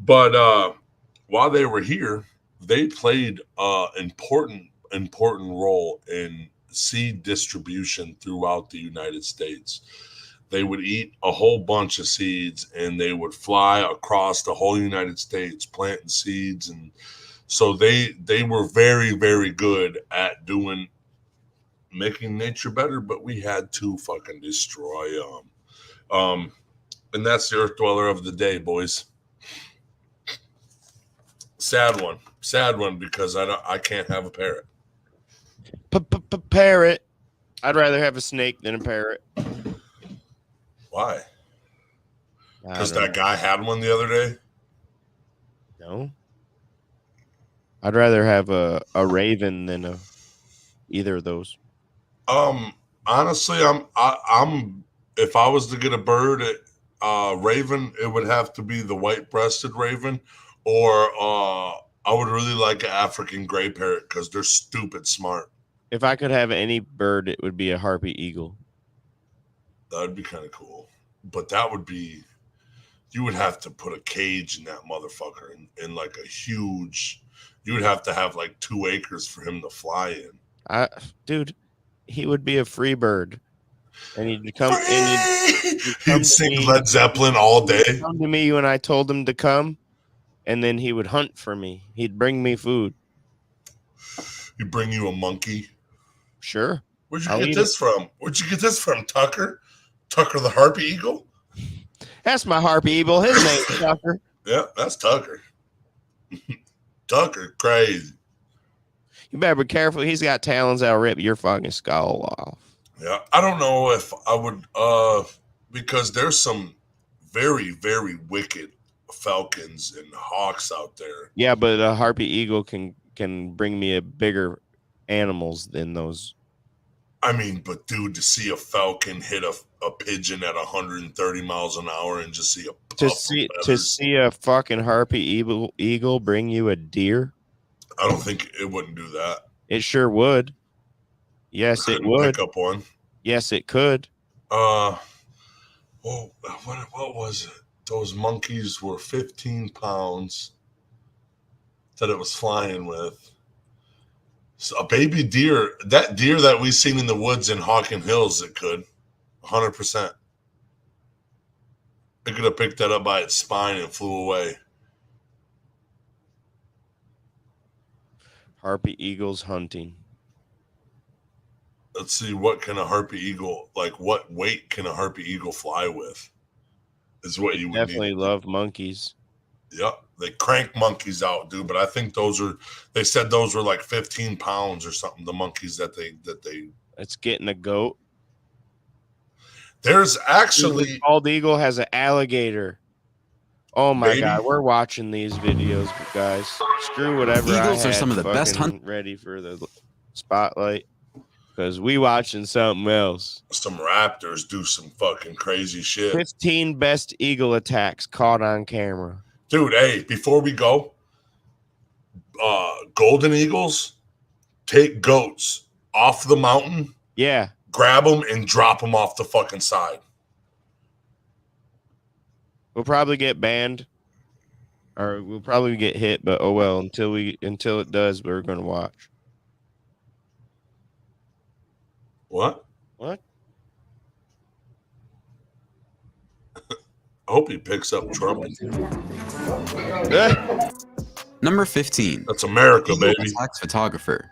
[SPEAKER 2] But while they were here, they played important role in seed distribution throughout the United States. They would eat a whole bunch of seeds, and they would fly across the whole United States planting seeds, and so they were very, very good at making nature better, but we had to fucking destroy them. And that's the Earth Dweller of the day, boys. Sad one because I can't have a parrot.
[SPEAKER 3] Parrot. I'd rather have a snake than a parrot.
[SPEAKER 2] Why? Because that guy had one the other day?
[SPEAKER 3] No. I'd rather have a raven than either of those.
[SPEAKER 2] Honestly, I'm if I was to get a bird, raven, it would have to be the white-breasted raven, or I would really like an African gray parrot because they're stupid smart.
[SPEAKER 3] If I could have any bird, it would be a harpy eagle.
[SPEAKER 2] That would be kind of cool, but that would be, you would have to put a cage in that motherfucker in like a huge. You would have to have like 2 acres for him to fly in.
[SPEAKER 3] Dude, he would be a free bird, and he'd come.
[SPEAKER 2] He'd sing Led Zeppelin all day.
[SPEAKER 3] He'd come to me when I told him to come, and then he would hunt for me. He'd bring me food.
[SPEAKER 2] He'd bring you a monkey.
[SPEAKER 3] Sure.
[SPEAKER 2] Where'd you get this from? Where'd you get this from, Tucker? Tucker the harpy eagle?
[SPEAKER 3] That's my harpy eagle. His name's Tucker.
[SPEAKER 2] Yeah, that's Tucker. Tucker, crazy.
[SPEAKER 3] You better be careful. He's got talons that'll rip your fucking skull off.
[SPEAKER 2] Yeah, I don't know if I would, because there's some very, very wicked falcons and hawks out there.
[SPEAKER 3] Yeah, but a harpy eagle can bring me a bigger animals than those.
[SPEAKER 2] I mean, but dude, to see a falcon hit a pigeon at 130 miles an hour and just see a
[SPEAKER 3] to see a fucking harpy eagle bring you a deer.
[SPEAKER 2] I don't think it wouldn't do that.
[SPEAKER 3] It sure would. Yes, it would.
[SPEAKER 2] Pick up one.
[SPEAKER 3] Yes, it could.
[SPEAKER 2] What was it? Those monkeys were 15 pounds that it was flying with. So a baby deer, that deer that we seen in the woods in Hawken Hills, it could. 100%. It could have picked that up by its spine and flew away.
[SPEAKER 3] Harpy eagles hunting.
[SPEAKER 2] Let's see, what can a harpy eagle, like what weight can a harpy eagle fly with? Is what you would
[SPEAKER 3] definitely love monkeys.
[SPEAKER 2] Yep, they crank monkeys out, dude. But I think they said those were like 15 pounds or something. The monkeys that they.
[SPEAKER 3] It's getting a goat.
[SPEAKER 2] There's actually
[SPEAKER 3] the bald eagle has an alligator. Oh my God, we're watching these videos, guys. Screw whatever.
[SPEAKER 4] Eagles are some of the best hunt.
[SPEAKER 3] Ready for the spotlight because we watching something else.
[SPEAKER 2] Some raptors do some fucking crazy shit.
[SPEAKER 3] 15 best eagle attacks caught on camera.
[SPEAKER 2] Dude, hey, before we go, golden eagles take goats off the mountain.
[SPEAKER 3] Yeah.
[SPEAKER 2] Grab them and drop them off the fucking side.
[SPEAKER 3] We'll probably get banned or we'll probably get hit, but oh well, until it does, we're going to watch.
[SPEAKER 2] What?
[SPEAKER 3] What?
[SPEAKER 2] I hope he picks up Trump.
[SPEAKER 4] Number 15.
[SPEAKER 2] That's America, baby.
[SPEAKER 4] Attacks photographer.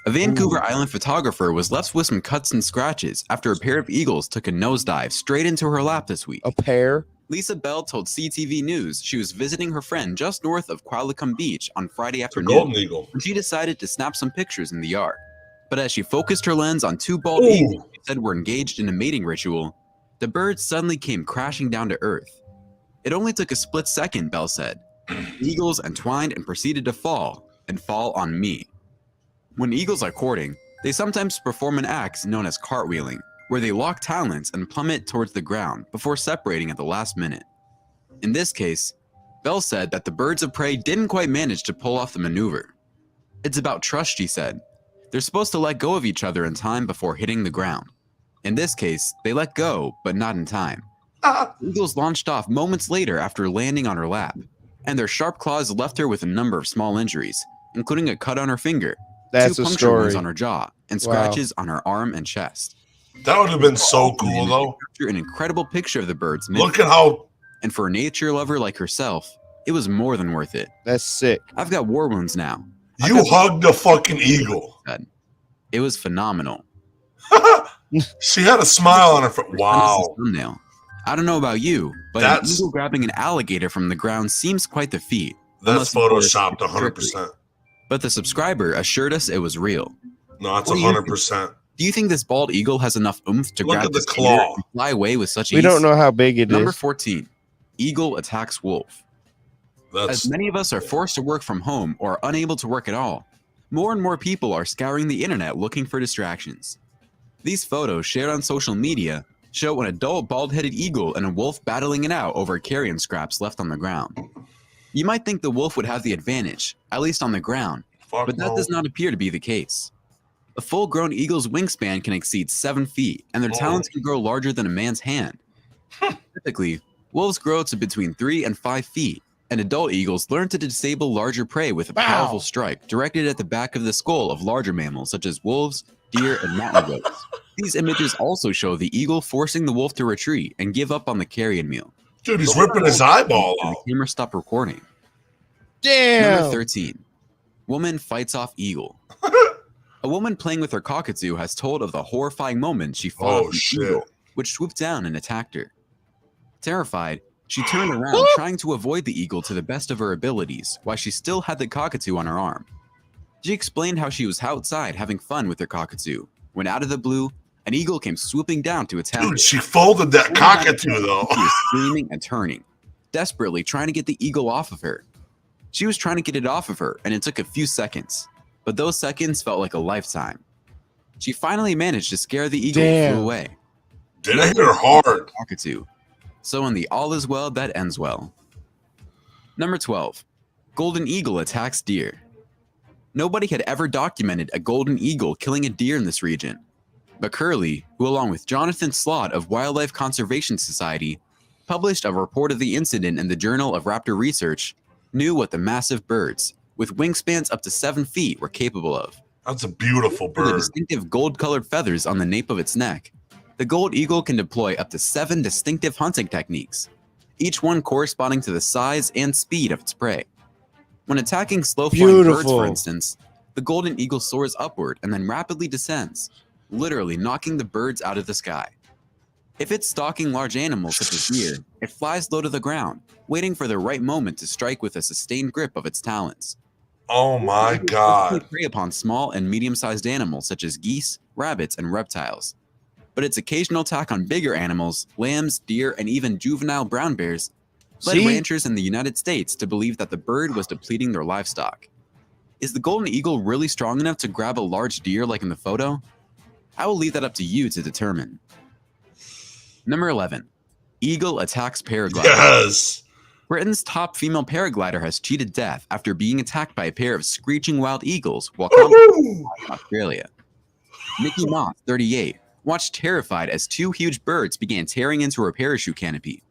[SPEAKER 4] A Vancouver Island photographer was left with some cuts and scratches after a pair of eagles took a nosedive straight into her lap this week.
[SPEAKER 3] A pair?
[SPEAKER 4] Lisa Bell told CTV News she was visiting her friend just north of Qualicum Beach on Friday afternoon.
[SPEAKER 2] Golden eagle.
[SPEAKER 4] When she decided to snap some pictures in the yard. But as she focused her lens on 2 bald eagles she said were engaged in a mating ritual, the birds suddenly came crashing down to earth. It only took a split second, Bell said. The eagles entwined and proceeded to fall on me. When eagles are courting, they sometimes perform an act known as cartwheeling, where they lock talons and plummet towards the ground before separating at the last minute. In this case, Bell said that the birds of prey didn't quite manage to pull off the maneuver. It's about trust, she said. They're supposed to let go of each other in time before hitting the ground. In this case, they let go, but not in time. Eagles launched off moments later after landing on her lap, and their sharp claws left her with a number of small injuries, including a cut on her finger,
[SPEAKER 3] That's
[SPEAKER 4] 2
[SPEAKER 3] a
[SPEAKER 4] puncture
[SPEAKER 3] story.
[SPEAKER 4] wounds on her jaw, and scratches on her arm and chest.
[SPEAKER 2] That would have been so cool, though.
[SPEAKER 4] An incredible picture of the birds.
[SPEAKER 2] Look at how.
[SPEAKER 4] And for a nature lover like herself, it was more than worth it.
[SPEAKER 3] That's sick.
[SPEAKER 4] I've got war wounds now.
[SPEAKER 2] You hugged a fucking eagle.
[SPEAKER 4] It was phenomenal.
[SPEAKER 2] She had a smile on her face. Wow.
[SPEAKER 4] Thumbnail. I don't know about you, but an eagle grabbing an alligator from the ground seems quite the feat.
[SPEAKER 2] That's photoshopped 100%.
[SPEAKER 4] But the subscriber assured us it was real.
[SPEAKER 2] No, it's 100%.
[SPEAKER 4] Do you think this bald eagle has enough oomph to grab
[SPEAKER 2] the claw
[SPEAKER 4] and fly away with such ease?
[SPEAKER 3] We don't know how big it is.
[SPEAKER 4] Number 14. Eagle attacks wolf. As many of us are forced to work from home or are unable to work at all, more and more people are scouring the internet looking for distractions. These photos shared on social media show an adult bald-headed eagle and a wolf battling it out over carrion scraps left on the ground. You might think the wolf would have the advantage, at least on the ground, but that does not appear to be the case. A full-grown eagle's wingspan can exceed 7 feet, and their talons can grow larger than a man's hand. Typically, wolves grow to between 3 and 5 feet, and adult eagles learn to disable larger prey with a powerful strike directed at the back of the skull of larger mammals such as wolves, deer, and mountain goats. These images also show the eagle forcing the wolf to retreat and give up on the carrion meal.
[SPEAKER 2] Dude, he's ripping his eyeball off.
[SPEAKER 4] The camera stopped recording.
[SPEAKER 3] Damn.
[SPEAKER 4] Number 13. Woman fights off eagle. A woman playing with her cockatoo has told of the horrifying moment she fought off an eagle, which swooped down and attacked her. Terrified, she turned around trying to avoid the eagle to the best of her abilities while she still had the cockatoo on her arm. She explained how she was outside having fun with her cockatoo when out of the blue, an eagle came swooping down to attack her.
[SPEAKER 2] Dude, she folded that cockatoo though.
[SPEAKER 4] She was screaming and turning, desperately trying to get the eagle off of her. She was trying to get it off of her, and it took a few seconds, but those seconds felt like a lifetime. She finally managed to scare the eagle and flew away.
[SPEAKER 2] Did it hit her hard?
[SPEAKER 4] Cockatoo. So in the all is well that ends well. Number 12. Golden eagle attacks deer. Nobody had ever documented a golden eagle killing a deer in this region. But Curley, who along with Jonathan Slott of Wildlife Conservation Society, published a report of the incident in the Journal of Raptor Research, knew what the massive birds, with wingspans up to 7 feet, were capable of.
[SPEAKER 2] That's a beautiful
[SPEAKER 4] For the
[SPEAKER 2] bird.
[SPEAKER 4] distinctive gold-colored feathers on the nape of its neck, the gold eagle can deploy up to 7 distinctive hunting techniques, each one corresponding to the size and speed of its prey. When attacking slow-flying birds, for instance, the golden eagle soars upward and then rapidly descends, literally knocking the birds out of the sky. If it's stalking large animals such as deer, it flies low to the ground, waiting for the right moment to strike with a sustained grip of its talons.
[SPEAKER 2] Oh my
[SPEAKER 4] It
[SPEAKER 2] God.
[SPEAKER 4] prey upon small and medium-sized animals such as geese, rabbits, and reptiles. But its occasional attack on bigger animals, lambs, deer, and even juvenile brown bears, led ranchers in the United States to believe that the bird was depleting their livestock. Is the golden eagle really strong enough to grab a large deer like in the photo? I will leave that up to you to determine. Number 11. Eagle attacks paraglider.
[SPEAKER 2] Yes.
[SPEAKER 4] Britain's top female paraglider has cheated death after being attacked by a pair of screeching wild eagles while in Australia. Nikki Moss, 38, watched terrified as 2 huge birds began tearing into her parachute canopy,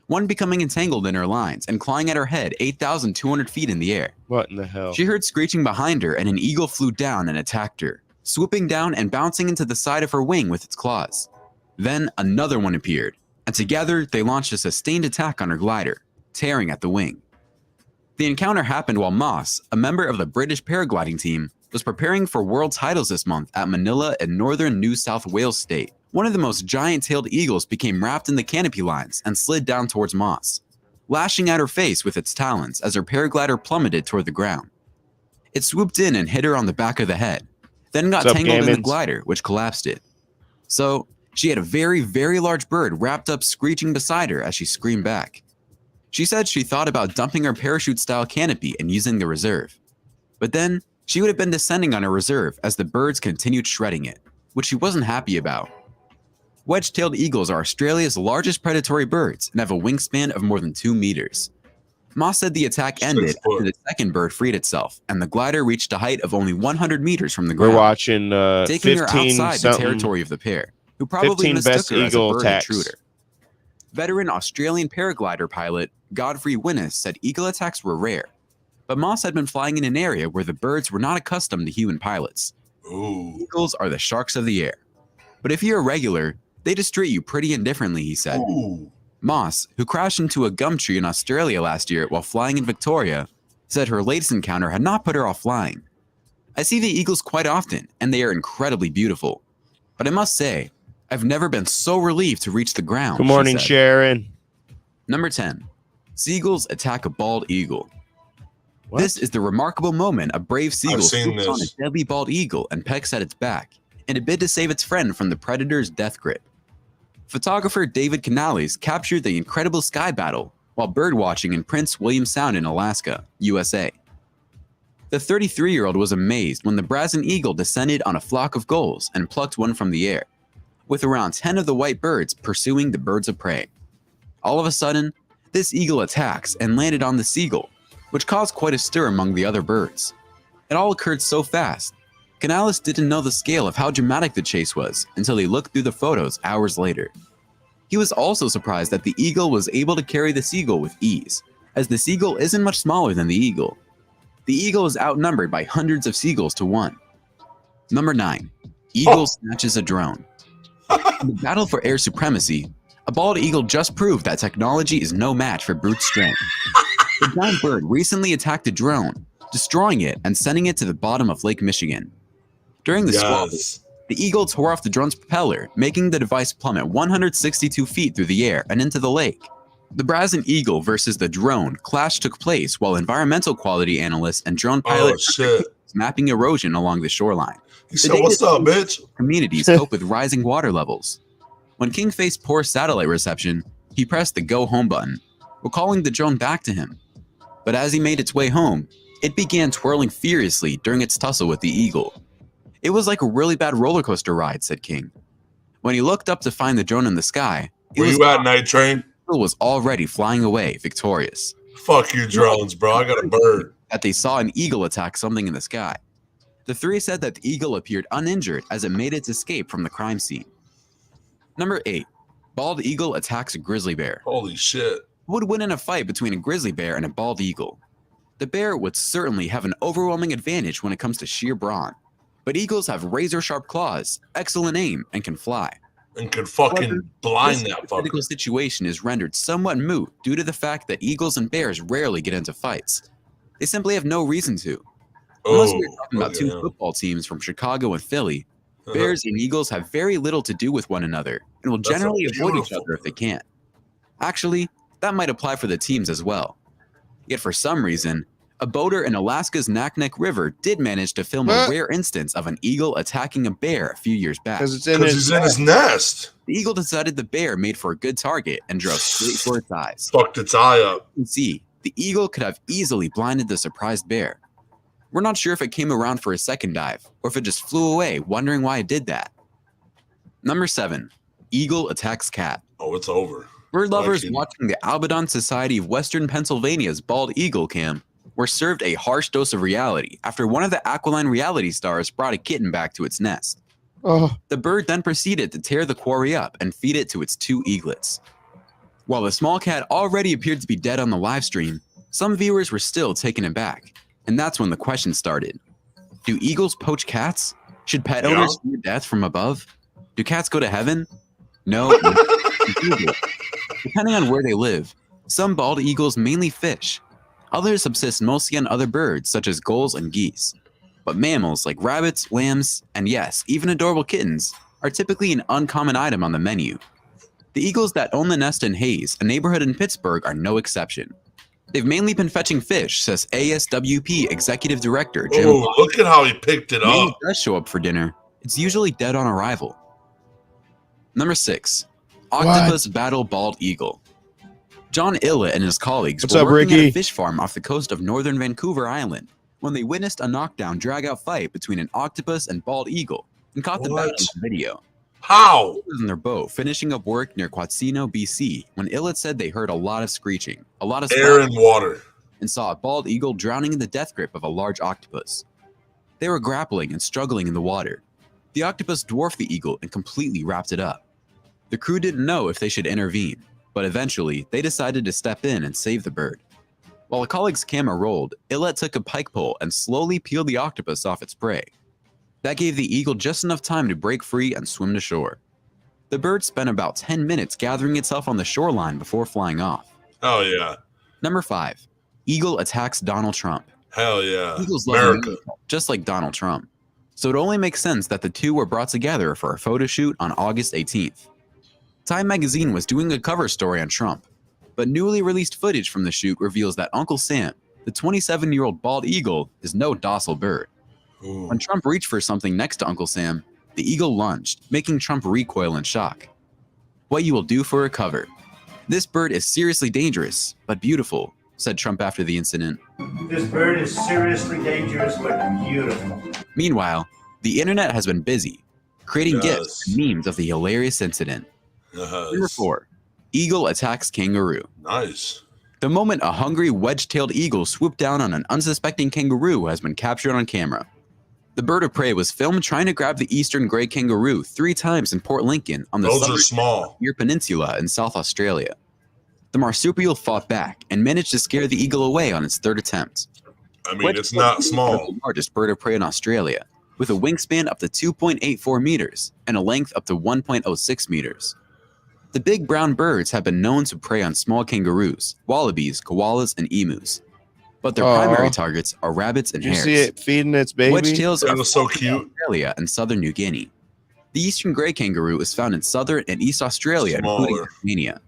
[SPEAKER 4] one becoming entangled in her lines and clawing at her head 8,200 feet in the air.
[SPEAKER 3] What in the hell?
[SPEAKER 4] She heard screeching behind her and an eagle flew down and attacked her, swooping down and bouncing into the side of her wing with its claws. Then another one appeared, and together they launched a sustained attack on her glider, tearing at the wing. The encounter happened while Moss, a member of the British paragliding team, was preparing for world titles this month at Manila in northern New South Wales state. One of the most giant-tailed eagles became wrapped in the canopy lines and slid down towards Moss, lashing at her face with its talons as her paraglider plummeted toward the ground. It swooped in and hit her on the back of the head, then got tangled in the glider, which collapsed it. So, she had a very, very large bird wrapped up screeching beside her as she screamed back. She said she thought about dumping her parachute-style canopy and using the reserve. But then, she would have been descending on her reserve as the birds continued shredding it, which she wasn't happy about. Wedge-tailed eagles are Australia's largest predatory birds and have a wingspan of more than 2 meters. Moss said the attack ended after the second bird freed itself, and the glider reached a height of only 100 meters from the ground.
[SPEAKER 3] We're watching
[SPEAKER 4] taking her outside the territory of the pair, who probably mistook her as a bird intruder. Veteran Australian paraglider pilot Godfrey Winnes said eagle attacks were rare, but Moss had been flying in an area where the birds were not accustomed to human pilots.
[SPEAKER 2] Ooh.
[SPEAKER 4] Eagles are the sharks of the air. But if you're a regular, they just treat you pretty indifferently, he said.
[SPEAKER 2] Ooh.
[SPEAKER 4] Moss, who crashed into a gum tree in Australia last year while flying in Victoria, said her latest encounter had not put her off flying. I see the eagles quite often, and they are incredibly beautiful. But I must say, I've never been so relieved to reach the ground.
[SPEAKER 3] Good morning, Sharon.
[SPEAKER 4] Number 10. Seagulls attack a bald eagle.
[SPEAKER 3] What?
[SPEAKER 4] This is the remarkable moment a brave seagull swoops on a deadly bald eagle and pecks at its back in a bid to save its friend from the predator's death grip. Photographer David Canales captured the incredible sky battle while birdwatching in Prince William Sound in Alaska, USA. The 33-year-old was amazed when the brazen eagle descended on a flock of gulls and plucked one from the air, with around 10 of the white birds pursuing the birds of prey. All of a sudden, this eagle attacks and landed on the seagull, which caused quite a stir among the other birds. It all occurred so fast, Canales didn't know the scale of how dramatic the chase was until he looked through the photos hours later. He was also surprised that the eagle was able to carry the seagull with ease, as the seagull isn't much smaller than the eagle. The eagle is outnumbered by hundreds of seagulls to one. Number 9. Eagle snatches a drone. In the battle for air supremacy, a bald eagle just proved that technology is no match for brute strength. The giant bird recently attacked a drone, destroying it and sending it to the bottom of Lake Michigan. During the squabble, the eagle tore off the drone's propeller, making the device plummet 162 feet through the air and into the lake. The brazen eagle versus the drone clash took place while environmental quality analysts and drone pilots mapping erosion along the shoreline.
[SPEAKER 2] He said, "What's up, bitch?"
[SPEAKER 4] Communities cope with rising water levels. When King faced poor satellite reception, he pressed the go home button, recalling the drone back to him. But as he made its way home, it began twirling furiously during its tussle with the eagle. "It was like a really bad roller coaster ride," said King. When he looked up to find the drone in the sky,
[SPEAKER 2] where you at, Night Train?
[SPEAKER 4] The eagle was already flying away, victorious.
[SPEAKER 2] Fuck you, drones, bro. I got a bird.
[SPEAKER 4] That they saw an eagle attack something in the sky. The three said that the eagle appeared uninjured as it made its escape from the crime scene. Number 8. Bald eagle attacks a grizzly bear.
[SPEAKER 2] Holy shit.
[SPEAKER 4] Who would win in a fight between a grizzly bear and a bald eagle? The bear would certainly have an overwhelming advantage when it comes to sheer brawn. But eagles have razor-sharp claws, excellent aim, and can fly.
[SPEAKER 2] And can fucking blind that fucker.
[SPEAKER 4] Critical situation is rendered somewhat moot due to the fact that eagles and bears rarely get into fights. They simply have no reason to. Unless we're talking about two football teams from Chicago and Philly, bears and eagles have very little to do with one another and will generally avoid each other if they can. Actually, that might apply for the teams as well. Yet for some reason, a boater in Alaska's Naknek River did manage to film a rare instance of an eagle attacking a bear a few years back.
[SPEAKER 2] Because he's in his nest.
[SPEAKER 4] The eagle decided the bear made for a good target and drove straight for its eyes.
[SPEAKER 2] Fucked its eye up.
[SPEAKER 4] You can see, the eagle could have easily blinded the surprised bear. We're not sure if it came around for a second dive, or if it just flew away, wondering why it did that. Number 7. Eagle attacks cat.
[SPEAKER 2] Oh, it's over.
[SPEAKER 4] Bird lovers watching the Albion Society of Western Pennsylvania's bald eagle cam were served a harsh dose of reality after one of the Aquiline reality stars brought a kitten back to its nest. The bird then proceeded to tear the quarry up and feed it to its 2 eaglets. While the small cat already appeared to be dead on the live stream, some viewers were still taken aback, and that's when the question started. Do eagles poach cats? Should pet owners fear death from above? Do cats go to heaven? No. Depending on where they live, some bald eagles mainly fish. Others subsist mostly on other birds, such as gulls and geese. But mammals like rabbits, lambs, and yes, even adorable kittens, are typically an uncommon item on the menu. The eagles that own the nest in Hayes, a neighborhood in Pittsburgh, are no exception. They've mainly been fetching fish, says ASWP Executive Director Jim.
[SPEAKER 2] Oh, look at how he picked it
[SPEAKER 4] when
[SPEAKER 2] up.
[SPEAKER 4] When he does show up for dinner, it's usually dead on arrival. Number 6. Octopus battle bald eagle. John Illett and his colleagues were working at a fish farm off the coast of northern Vancouver Island when they witnessed a knockdown drag-out fight between an octopus and bald eagle and caught the battle on video.
[SPEAKER 2] How?
[SPEAKER 4] They were in their boat finishing up work near Quatsino, BC, when Illett said they heard a lot of screeching, a lot of
[SPEAKER 2] air and water,
[SPEAKER 4] and saw a bald eagle drowning in the death grip of a large octopus. They were grappling and struggling in the water. The octopus dwarfed the eagle and completely wrapped it up. The crew didn't know if they should intervene, but eventually they decided to step in and save the bird. While a colleague's camera rolled, Illett took a pike pole and slowly peeled the octopus off its prey. That gave the eagle just enough time to break free and swim to shore. The bird spent about 10 minutes gathering itself on the shoreline before flying off.
[SPEAKER 2] Oh yeah.
[SPEAKER 4] Number 5. Eagle attacks Donald Trump.
[SPEAKER 2] Hell yeah.
[SPEAKER 4] Eagles love America, just like Donald Trump. So it only makes sense that the two were brought together for a photo shoot on August 18th. Time magazine was doing a cover story on Trump, but newly released footage from the shoot reveals that Uncle Sam, the 27-year-old bald eagle, is no docile bird. Ooh. When Trump reached for something next to Uncle Sam, the eagle lunged, making Trump recoil in shock. What you will do for a cover. "This bird is seriously dangerous, but beautiful," said Trump after the incident.
[SPEAKER 5] "This bird is seriously dangerous, but beautiful."
[SPEAKER 4] Meanwhile, the internet has been busy, creating GIFs and
[SPEAKER 2] Yes.
[SPEAKER 4] memes of the hilarious incident. Number
[SPEAKER 2] Yes.
[SPEAKER 4] 4. Eagle attacks kangaroo.
[SPEAKER 2] Nice.
[SPEAKER 4] The moment a hungry wedge-tailed eagle swooped down on an unsuspecting kangaroo has been captured on camera. The bird of prey was filmed trying to grab the eastern grey kangaroo 3 times in Port Lincoln on the
[SPEAKER 2] Those
[SPEAKER 4] southern
[SPEAKER 2] are small.
[SPEAKER 4] Muir Peninsula in South Australia. The marsupial fought back and managed to scare the eagle away on its 3rd attempt.
[SPEAKER 2] I mean, it's not small.
[SPEAKER 4] The largest bird of prey in Australia, with a wingspan up to 2.84 meters and a length up to 1.06 meters. The big brown birds have been known to prey on small kangaroos, wallabies, koalas, and emus. But their primary targets are rabbits and
[SPEAKER 3] Did you
[SPEAKER 4] hares.
[SPEAKER 3] see it feeding its baby?
[SPEAKER 4] Wedge-tails
[SPEAKER 2] That
[SPEAKER 4] are
[SPEAKER 2] was so
[SPEAKER 4] found in
[SPEAKER 2] cute.
[SPEAKER 4] Australia and southern New Guinea. The eastern grey kangaroo is found in southern and east Australia, including
[SPEAKER 2] Smaller.
[SPEAKER 4] Tasmania.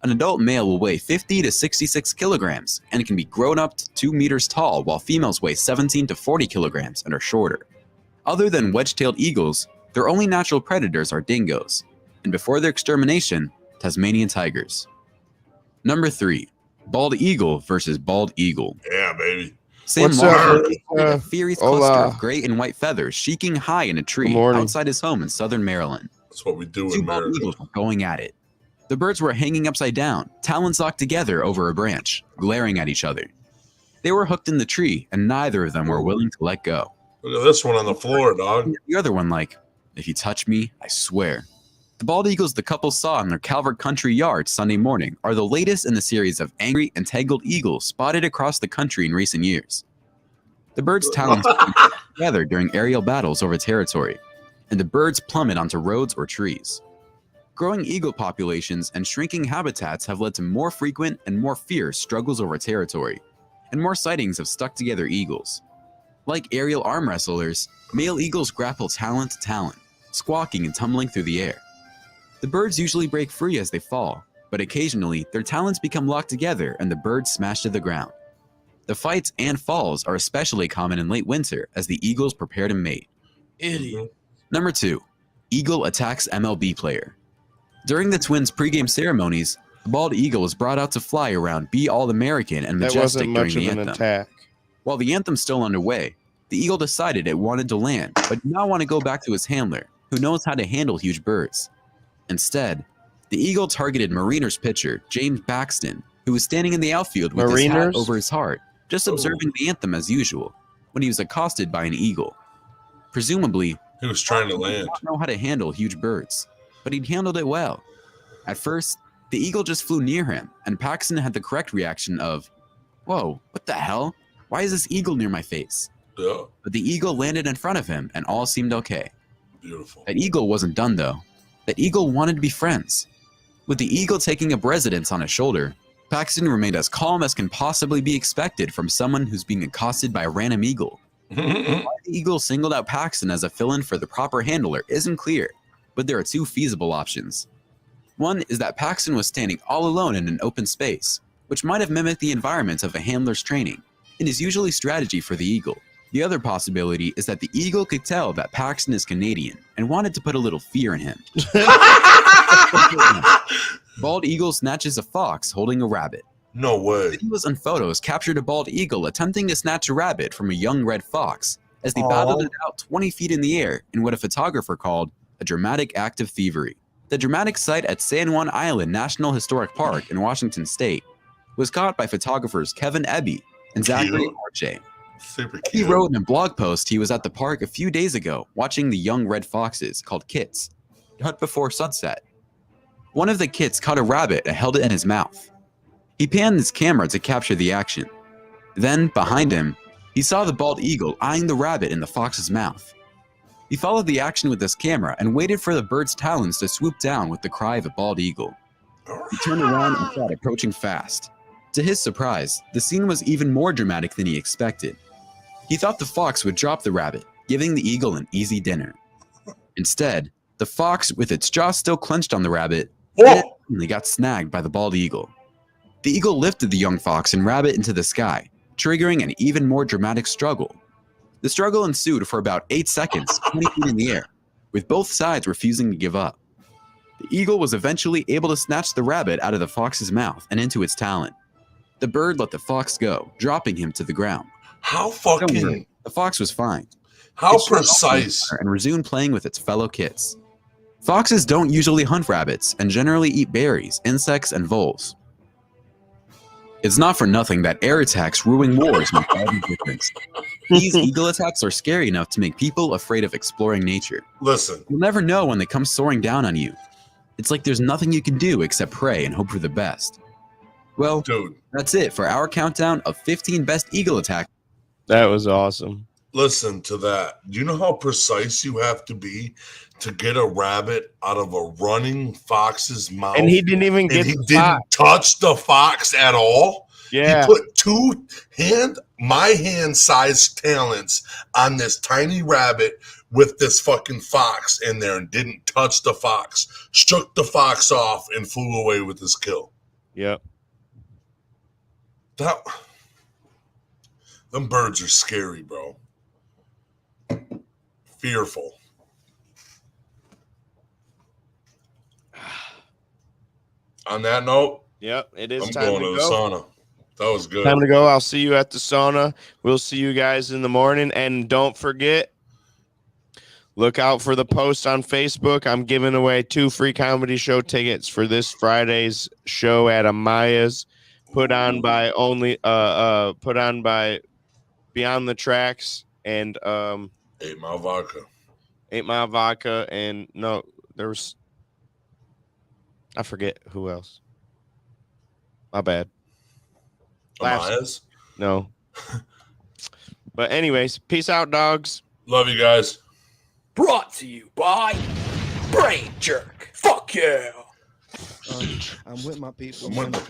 [SPEAKER 4] An adult male will weigh 50 to 66 kilograms and can be grown up to 2 meters tall, while females weigh 17 to 40 kilograms and are shorter. Other than wedge-tailed eagles, their only natural predators are dingoes, and before their extermination, Tasmanian tigers. Number 3. Bald eagle versus bald eagle.
[SPEAKER 2] Yeah, baby.
[SPEAKER 4] Sam
[SPEAKER 3] What's
[SPEAKER 4] Walker
[SPEAKER 3] up?
[SPEAKER 4] a furious
[SPEAKER 3] Hola.
[SPEAKER 4] cluster of gray and white feathers shaking high in a tree
[SPEAKER 3] Good morning.
[SPEAKER 4] outside his home in southern Maryland.
[SPEAKER 2] That's what we do
[SPEAKER 4] 2
[SPEAKER 2] in
[SPEAKER 4] bald
[SPEAKER 2] America.
[SPEAKER 4] eagles were going at it. The birds were hanging upside down, talons locked together over a branch, glaring at each other. They were hooked in the tree, and neither of them were willing to let go.
[SPEAKER 2] Look at this one on the floor, dog.
[SPEAKER 4] The other one like, "If you touch me, I swear." The bald eagles the couple saw in their Calvert Country yard Sunday morning are the latest in the series of angry, entangled eagles spotted across the country in recent years. The birds' talons together during aerial battles over territory, and the birds plummet onto roads or trees. Growing eagle populations and shrinking habitats have led to more frequent and more fierce struggles over territory, and more sightings of stuck-together eagles. Like aerial arm wrestlers, male eagles grapple talon to talon, squawking and tumbling through the air. The birds usually break free as they fall, but occasionally their talons become locked together and the birds smash to the ground. The fights and falls are especially common in late winter as the eagles prepare to mate.
[SPEAKER 2] Idiot.
[SPEAKER 4] Number 2. Eagle attacks MLB player. During the Twins pregame ceremonies, the bald eagle was brought out to fly around Be All-American and
[SPEAKER 3] That
[SPEAKER 4] Majestic
[SPEAKER 3] wasn't
[SPEAKER 4] during
[SPEAKER 3] much of
[SPEAKER 4] the
[SPEAKER 3] an
[SPEAKER 4] anthem.
[SPEAKER 3] attack.
[SPEAKER 4] While the anthem's still underway, the eagle decided it wanted to land, but did not want to go back to his handler, who knows how to handle huge birds. Instead, the eagle targeted Mariners pitcher James Paxton, who was standing in the outfield with his hat
[SPEAKER 3] Mariners?
[SPEAKER 4] over his heart, just observing the anthem as usual, when he was accosted by an eagle. Presumably,
[SPEAKER 2] He was trying to
[SPEAKER 4] he did
[SPEAKER 2] land.
[SPEAKER 4] not know how to handle huge birds, but he'd handled it well. At first, the eagle just flew near him, and Paxton had the correct reaction of, "Whoa, what the hell? Why is this eagle near my face?"
[SPEAKER 2] Yeah,
[SPEAKER 4] But the eagle landed in front of him, and all seemed okay.
[SPEAKER 2] beautiful.
[SPEAKER 4] That eagle wasn't done, though. That eagle wanted to be friends. With the eagle taking up residence on his shoulder, Paxton remained as calm as can possibly be expected from someone who's being accosted by a random eagle. Why the eagle singled out Paxton as a fill-in for the proper handler isn't clear, but there are 2 feasible options. One is that Paxton was standing all alone in an open space, which might have mimicked the environment of a handler's training, and is usually strategy for the eagle. The other possibility is that the eagle could tell that Paxton is Canadian and wanted to put a little fear in him. Bald eagle snatches a fox holding a rabbit.
[SPEAKER 2] No way.
[SPEAKER 4] Videos and photos captured a bald eagle attempting to snatch a rabbit from a young red fox as they battled it out 20 feet in the air in what a photographer called a dramatic act of thievery. The dramatic sight at San Juan Island National Historic Park in Washington State was caught by photographers Kevin Eby and Zachary
[SPEAKER 2] Cute.
[SPEAKER 4] Arche.
[SPEAKER 2] Super
[SPEAKER 4] He
[SPEAKER 2] cute.
[SPEAKER 4] wrote in a blog post he was at the park a few days ago watching the young red foxes, called kits, hunt before sunset. One of the kits caught a rabbit and held it in his mouth. He panned his camera to capture the action. Then, behind him, he saw the bald eagle eyeing the rabbit in the fox's mouth. He followed the action with his camera and waited for the bird's talons to swoop down with the cry of a bald eagle. He turned around and saw it approaching fast. To his surprise, the scene was even more dramatic than he expected. He thought the fox would drop the rabbit, giving the eagle an easy dinner. Instead, the fox, with its jaw still clenched on the rabbit,
[SPEAKER 2] Whoa!
[SPEAKER 4] suddenly got snagged by the bald eagle. The eagle lifted the young fox and rabbit into the sky, triggering an even more dramatic struggle. The struggle ensued for about 8 seconds, 20 feet in the air, with both sides refusing to give up. The eagle was eventually able to snatch the rabbit out of the fox's mouth and into its talon. The bird let the fox go, dropping him to the ground.
[SPEAKER 2] How
[SPEAKER 4] Don't worry,
[SPEAKER 2] fucking,
[SPEAKER 4] the fox was fine.
[SPEAKER 2] how
[SPEAKER 4] It swam off
[SPEAKER 2] precise.
[SPEAKER 4] and resumed playing with its fellow kits. Foxes don't usually hunt rabbits and generally eat berries, insects, and voles. It's not for nothing that air attacks ruin wars make all the difference. These eagle attacks are scary enough to make people afraid of exploring nature.
[SPEAKER 2] Listen,
[SPEAKER 4] You'll never know when they come soaring down on you. It's like there's nothing you can do except pray and hope for the best. Well,
[SPEAKER 2] dude,
[SPEAKER 4] that's it for our countdown of 15 best eagle attacks.
[SPEAKER 3] That was awesome.
[SPEAKER 2] listen to that. Do you know how precise you have to be to get a rabbit out of a running fox's mouth?
[SPEAKER 3] And he didn't even
[SPEAKER 2] And
[SPEAKER 3] get
[SPEAKER 2] he
[SPEAKER 3] the
[SPEAKER 2] didn't
[SPEAKER 3] fox.
[SPEAKER 2] touch the fox at all.
[SPEAKER 3] Yeah.
[SPEAKER 2] He put my hand-sized talons on this tiny rabbit with this fucking fox in there and didn't touch the fox, shook the fox off, and flew away with his kill.
[SPEAKER 3] Yep.
[SPEAKER 2] Them birds are scary, bro. Fearful. On that note,
[SPEAKER 3] Yep. It is
[SPEAKER 2] I'm
[SPEAKER 3] time
[SPEAKER 2] going
[SPEAKER 3] to
[SPEAKER 2] to the
[SPEAKER 3] go.
[SPEAKER 2] sauna. That was good.
[SPEAKER 3] Time to go. I'll see you at the sauna. We'll see you guys in the morning. And don't forget, look out for the post on Facebook. I'm giving away 2 free comedy show tickets for this Friday's show at Amaya's, put on by Beyond the Tracks and
[SPEAKER 2] 8 Mile Vodka.
[SPEAKER 3] 8 Mile Vodka, and no, there was, I forget who else. My bad.
[SPEAKER 2] Amaya's?
[SPEAKER 3] No. But anyways, peace out, dogs.
[SPEAKER 2] Love you guys.
[SPEAKER 6] Brought to you by Brain Jerk. Fuck yeah.
[SPEAKER 7] I'm with my people.
[SPEAKER 2] I'm with my people.